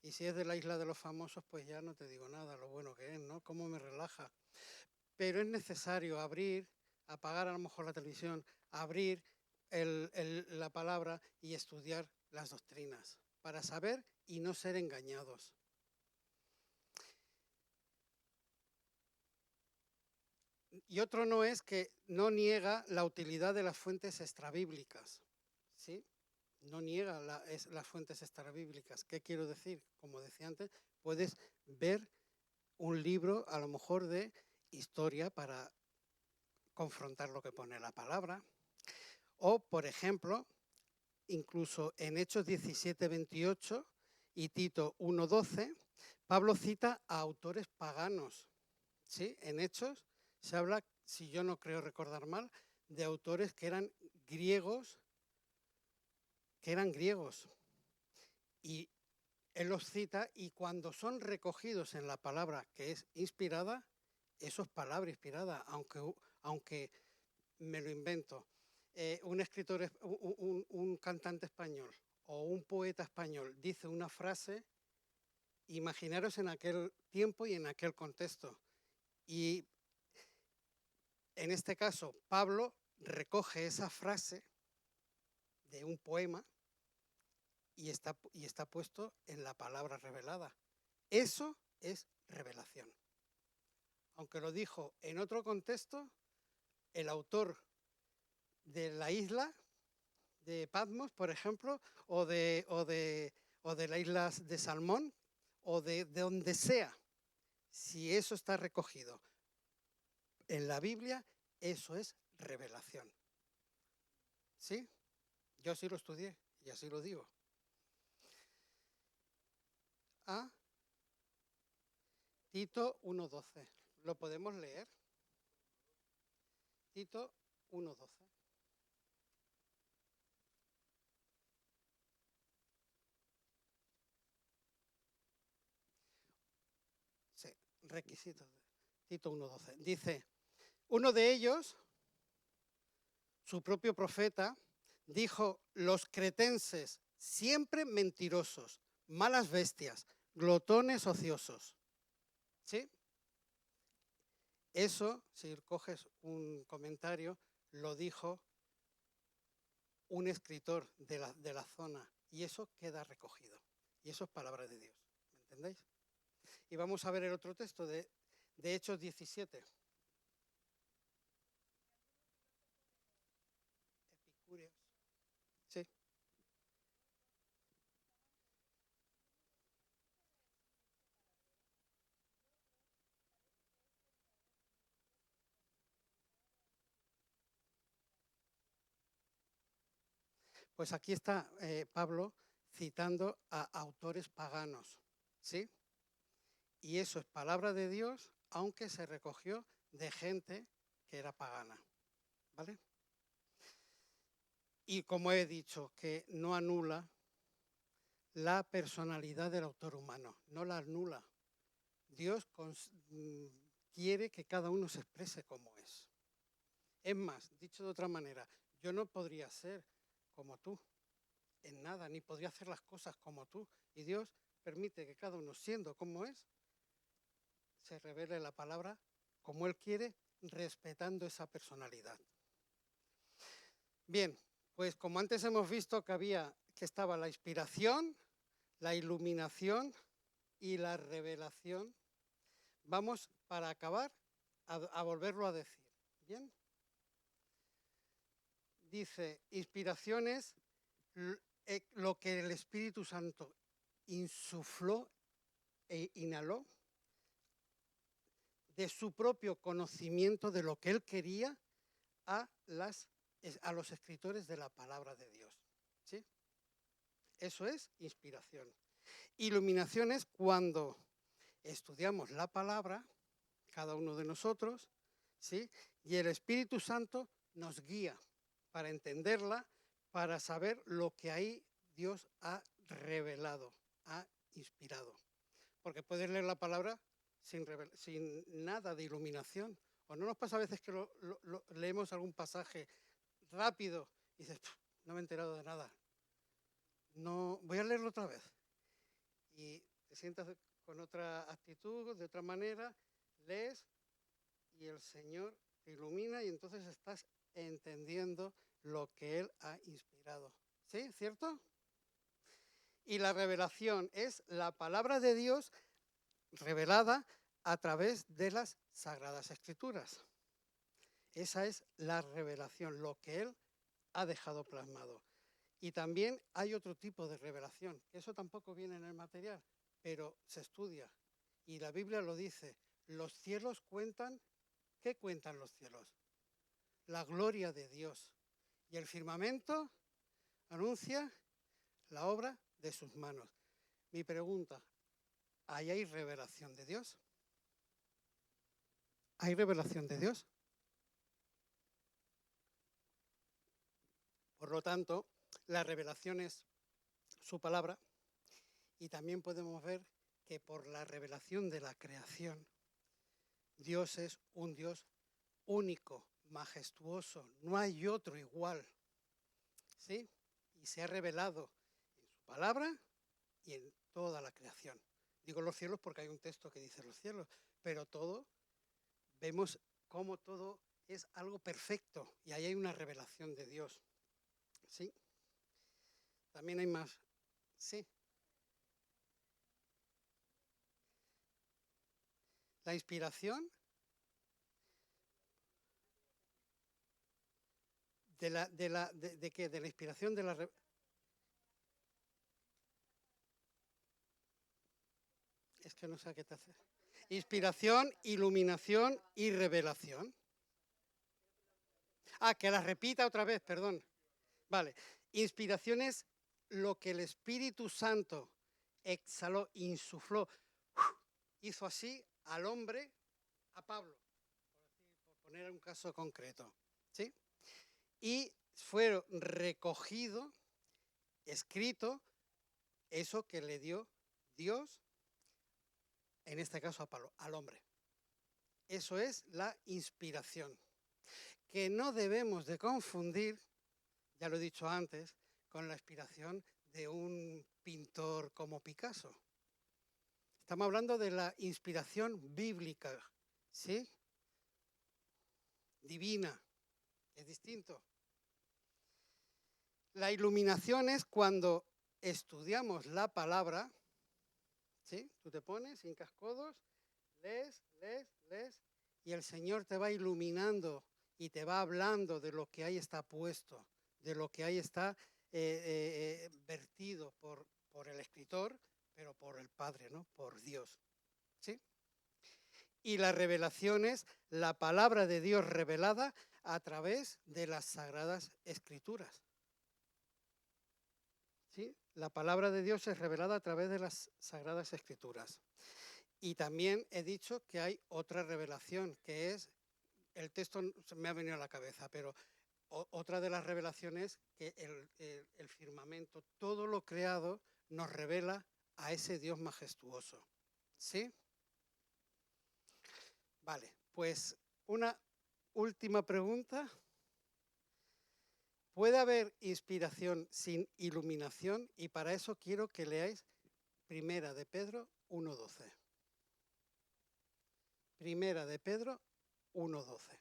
Y si es de la isla de los famosos, pues ya no te digo nada, lo bueno que es, ¿no? Cómo me relaja. Pero es necesario abrir, apagar a lo mejor la televisión, abrir la palabra y estudiar las doctrinas para saber y no ser engañados. Y otro no es que no niega la utilidad de las fuentes extrabíblicas, ¿sí? No niega las fuentes extrabíblicas. ¿Qué quiero decir? Como decía antes, puedes ver un libro a lo mejor de historia para confrontar lo que pone la palabra. O, por ejemplo, incluso en Hechos 17:28 y Tito 1:12, Pablo cita a autores paganos. ¿Sí? En Hechos se habla, si yo no creo recordar mal, de autores que eran griegos, y él los cita, y cuando son recogidos en la palabra que es inspirada, eso es palabra inspirada, aunque me lo invento. Un escritor, un cantante español o un poeta español dice una frase, imaginaros en aquel tiempo y en aquel contexto. Y en este caso, Pablo recoge esa frase de un poema y está puesto en la palabra revelada. Eso es revelación. Aunque lo dijo en otro contexto, el autor de la isla de Patmos, por ejemplo, o de la isla de Salmón, o de donde sea. Si eso está recogido en la Biblia, eso es revelación. ¿Sí? Yo así lo estudié y así lo digo. A Tito 1:12. ¿Lo podemos leer? Tito 1:12. Sí, requisitos. Tito 1:12. Dice, uno de ellos, su propio profeta, dijo, los cretenses, siempre mentirosos, malas bestias, glotones ociosos. ¿Sí? Eso, si coges un comentario, lo dijo un escritor de la zona y eso queda recogido. Y eso es palabra de Dios. ¿Me entendéis? Y vamos a ver el otro texto de Hechos 17. Epicúreos. Sí. Pues aquí está Pablo citando a autores paganos, ¿sí? Y eso es palabra de Dios, aunque se recogió de gente que era pagana, ¿vale? Y como he dicho, que no anula la personalidad del autor humano, no la anula. Dios quiere que cada uno se exprese como es. Es más, dicho de otra manera, yo no podría ser como tú en nada, ni podría hacer las cosas como tú. Y Dios permite que cada uno, siendo como es, se revele la palabra como Él quiere, respetando esa personalidad. Bien, pues como antes hemos visto que estaba la inspiración, la iluminación y la revelación, vamos para acabar a volverlo a decir. Bien. Dice, inspiración es lo que el Espíritu Santo insufló e inhaló de su propio conocimiento de lo que él quería a los escritores de la palabra de Dios. ¿Sí? Eso es inspiración. Iluminación es cuando estudiamos la palabra, cada uno de nosotros, ¿sí? Y el Espíritu Santo nos guía para entenderla, para saber lo que ahí Dios ha revelado, ha inspirado. Porque puedes leer la palabra sin nada de iluminación. ¿O no nos pasa a veces que leemos algún pasaje rápido y dices, no me he enterado de nada? No, voy a leerlo otra vez. Y te sientas con otra actitud, de otra manera, lees y el Señor te ilumina y entonces estás entendiendo lo que Él ha inspirado. ¿Sí? ¿Cierto? Y la revelación es la palabra de Dios revelada a través de las Sagradas Escrituras. Esa es la revelación, lo que Él ha dejado plasmado. Y también hay otro tipo de revelación, que eso tampoco viene en el material, pero se estudia. Y la Biblia lo dice, los cielos cuentan, ¿qué cuentan los cielos? La gloria de Dios. Y el firmamento anuncia la obra de sus manos. Mi pregunta, ¿ahí hay revelación de Dios? ¿Hay revelación de Dios? Por lo tanto, la revelación es su palabra y también podemos ver que por la revelación de la creación, Dios es un Dios único, majestuoso, no hay otro igual, ¿sí? Y se ha revelado en su palabra y en toda la creación. Digo los cielos porque hay un texto que dice los cielos, pero todo, vemos cómo todo es algo perfecto y ahí hay una revelación de Dios, ¿sí? También hay más, sí. La inspiración ¿De qué? De la inspiración de la... Es que no sé a qué te hace. Inspiración, iluminación y revelación. Ah, que la repita otra vez, perdón. Vale. Inspiración es lo que el Espíritu Santo exhaló, insufló, hizo así al hombre, a Pablo, por poner un caso concreto. ¿Sí? Y fue recogido, escrito, eso que le dio Dios, en este caso a Pablo, al hombre. Eso es la inspiración, que no debemos de confundir, ya lo he dicho antes, con la inspiración de un pintor como Picasso. Estamos hablando de la inspiración bíblica, ¿sí? Divina, es distinto. La iluminación es cuando estudiamos la palabra, ¿sí? Tú te pones, hincas codos, lees, y el Señor te va iluminando y te va hablando de lo que ahí está puesto, de lo que ahí está vertido por el escritor, pero por el Padre, ¿no? Por Dios, ¿sí? Y la revelación es la palabra de Dios revelada a través de las Sagradas Escrituras. ¿Sí? La palabra de Dios es revelada a través de las Sagradas Escrituras. Y también he dicho que hay otra revelación, que es, el texto me ha venido a la cabeza, pero otra de las revelaciones que el firmamento, todo lo creado, nos revela a ese Dios majestuoso. ¿Sí? Vale, pues una última pregunta. ¿Puede haber inspiración sin iluminación? Y para eso quiero que leáis Primera de Pedro 1:12. Primera de Pedro 1:12.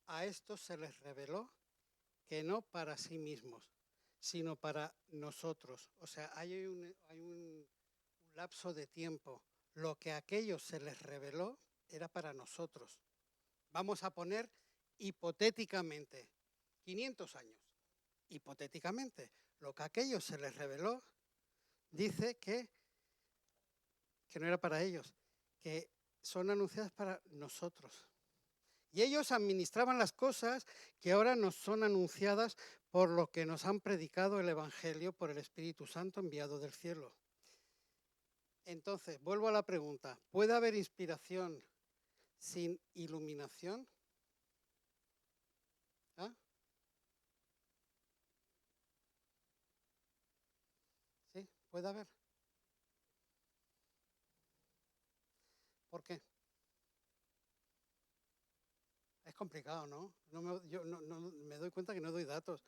A estos se les reveló que no para sí mismos, sino para nosotros. O sea, hay un lapso de tiempo. Lo que a aquellos se les reveló era para nosotros. Vamos a poner hipotéticamente 500 años. Hipotéticamente, lo que a aquellos se les reveló dice que no era para ellos, que son anunciadas para nosotros. Y ellos administraban las cosas que ahora nos son anunciadas por lo que nos han predicado el Evangelio por el Espíritu Santo enviado del cielo. Entonces, vuelvo a la pregunta, ¿puede haber inspiración sin iluminación? ¿Ah? ¿Sí? ¿Puede haber? ¿Por qué? Es complicado, ¿no? Yo me doy cuenta que no doy datos.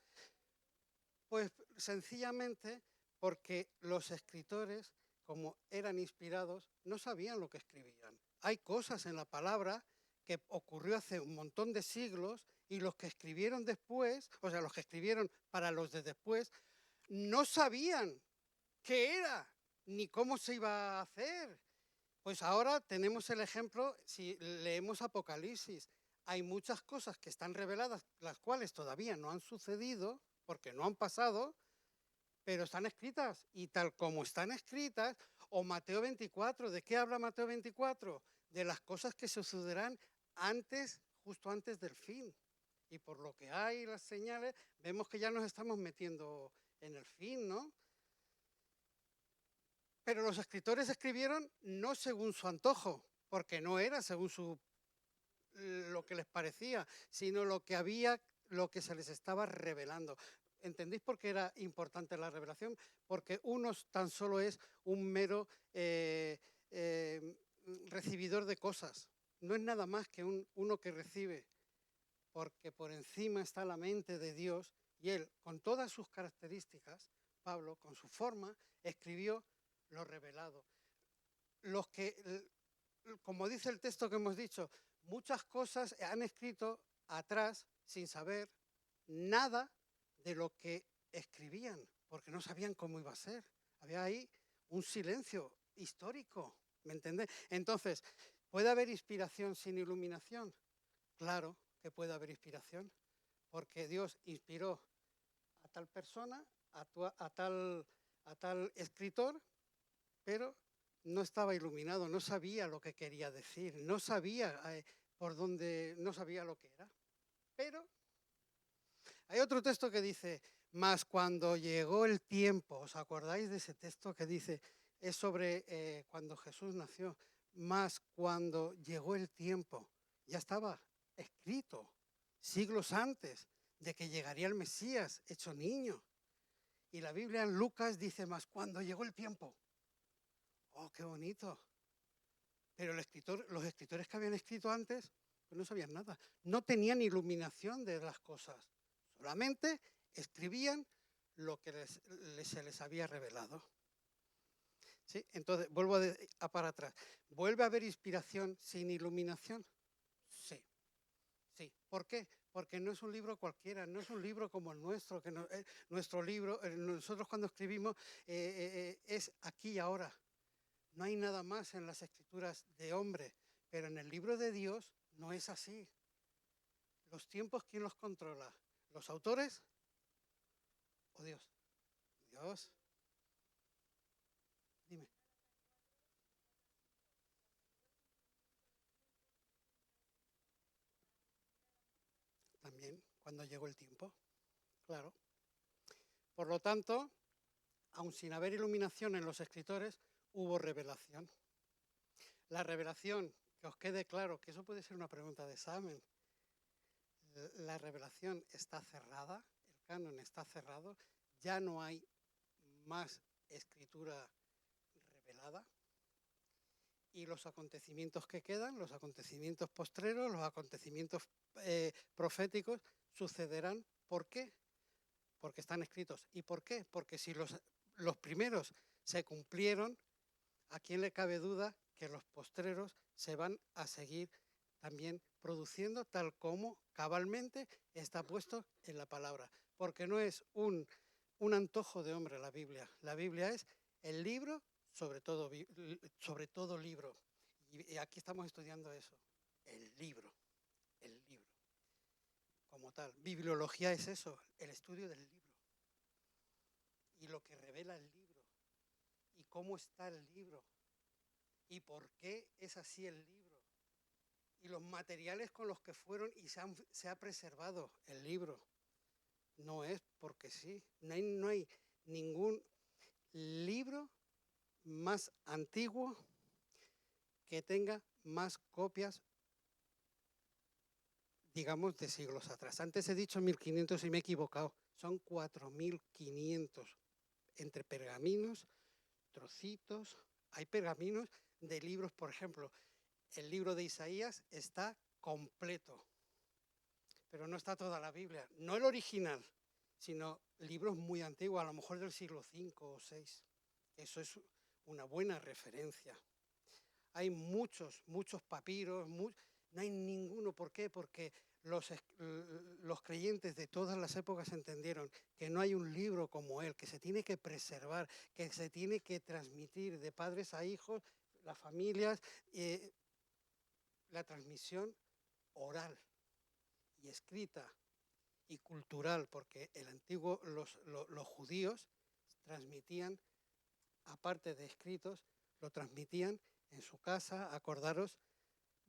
Pues sencillamente porque los escritores, como eran inspirados, no sabían lo que escribían. Hay cosas en la palabra que ocurrió hace un montón de siglos y los que escribieron después, o sea, los que escribieron para los de después, no sabían qué era ni cómo se iba a hacer. Pues ahora tenemos el ejemplo, si leemos Apocalipsis, hay muchas cosas que están reveladas, las cuales todavía no han sucedido, porque no han pasado, pero están escritas. Y tal como están escritas, o Mateo 24, ¿de qué habla Mateo 24? De las cosas que sucederán antes, justo antes del fin. Y por lo que hay, las señales, vemos que ya nos estamos metiendo en el fin, ¿no? Pero los escritores escribieron no según su antojo, porque no era según lo que les parecía, sino lo que había, lo que se les estaba revelando. ¿Entendéis por qué era importante la revelación? Porque uno tan solo es un mero recibidor de cosas. No es nada más que uno que recibe, porque por encima está la mente de Dios y Él, con todas sus características, Pablo, con su forma, escribió lo revelado. Los que, como dice el texto que hemos dicho, muchas cosas han escrito atrás sin saber nada de lo que escribían, porque no sabían cómo iba a ser. Había ahí un silencio histórico, ¿me entendés? Entonces, ¿puede haber inspiración sin iluminación? Claro que puede haber inspiración, porque Dios inspiró a tal persona, a tal escritor, pero no estaba iluminado, no sabía lo que quería decir, no sabía por dónde, no sabía lo que era. Pero hay otro texto que dice, mas cuando llegó el tiempo, ¿os acordáis de ese texto que dice, es sobre cuando Jesús nació, mas cuando llegó el tiempo, ya estaba escrito siglos antes de que llegaría el Mesías hecho niño. Y la Biblia en Lucas dice, mas cuando llegó el tiempo. Oh, qué bonito. Pero los escritores que habían escrito antes, pues no sabían nada. No tenían iluminación de las cosas. Solamente escribían lo que se les había revelado. ¿Sí? Entonces, vuelvo para atrás. ¿Vuelve a haber inspiración sin iluminación? Sí. Sí. ¿Por qué? Porque no es un libro cualquiera, no es un libro como el nuestro, que no, nuestro libro, nosotros cuando escribimos es aquí y ahora. No hay nada más en las escrituras de hombre, pero en el libro de Dios no es así. Los tiempos, ¿quién los controla? ¿Los autores o Dios? Dios. Dime. También, cuando llegó el tiempo, claro. Por lo tanto, aun sin haber iluminación en los escritores, hubo revelación. La revelación, que os quede claro, que eso puede ser una pregunta de examen. La revelación está cerrada, el canon está cerrado, ya no hay más escritura revelada. Y los acontecimientos que quedan, los acontecimientos postreros, los acontecimientos proféticos, sucederán. ¿Por qué? Porque están escritos. ¿Y por qué? Porque si los primeros se cumplieron, ¿a quién le cabe duda que los postreros se van a seguir también produciendo tal como cabalmente está puesto en la palabra? Porque no es un antojo de hombre la Biblia. La Biblia es el libro sobre todo libro. Y aquí estamos estudiando eso, el libro, como tal. Bibliología es eso, el estudio del libro. Y lo que revela el libro. Y cómo está el libro. Y por qué es así el libro. Y los materiales con los que fueron y se ha preservado el libro. No es porque sí. No hay ningún libro más antiguo que tenga más copias, digamos, de siglos atrás. Antes he dicho 1500 y me he equivocado. Son 4500 entre pergaminos, trocitos. Hay pergaminos de libros, por ejemplo, el libro de Isaías está completo, pero no está toda la Biblia. No el original, sino libros muy antiguos, a lo mejor del siglo V o VI. Eso es una buena referencia. Hay muchos papiros, no hay ninguno. ¿Por qué? Porque los creyentes de todas las épocas entendieron que no hay un libro como él, que se tiene que preservar, que se tiene que transmitir de padres a hijos, las familias, la transmisión oral y escrita y cultural, porque el antiguo, los judíos transmitían, aparte de escritos, lo transmitían en su casa. Acordaros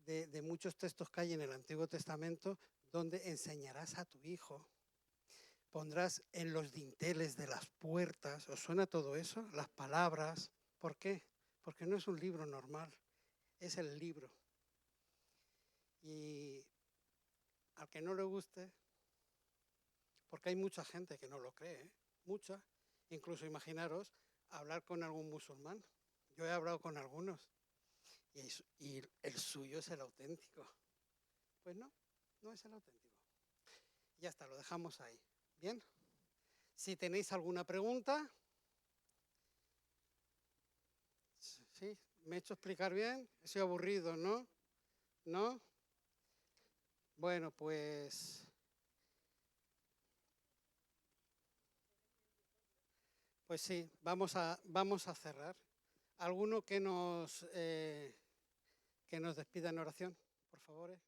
de muchos textos que hay en el Antiguo Testamento donde enseñarás a tu hijo, pondrás en los dinteles de las puertas. ¿Os suena todo eso? Las palabras. ¿Por qué? Porque no es un libro normal, es el libro. Y al que no le guste, porque hay mucha gente que no lo cree, ¿eh? Mucha. Incluso imaginaros hablar con algún musulmán. Yo he hablado con algunos y el suyo es el auténtico. Pues no, no es el auténtico. Ya está, lo dejamos ahí. ¿Bien? Si tenéis alguna pregunta, ¿Sí? ¿Me he hecho explicar bien? He sido aburrido, ¿no? ¿No? Bueno, pues sí, vamos a cerrar. ¿Alguno que nos despida en oración, por favor?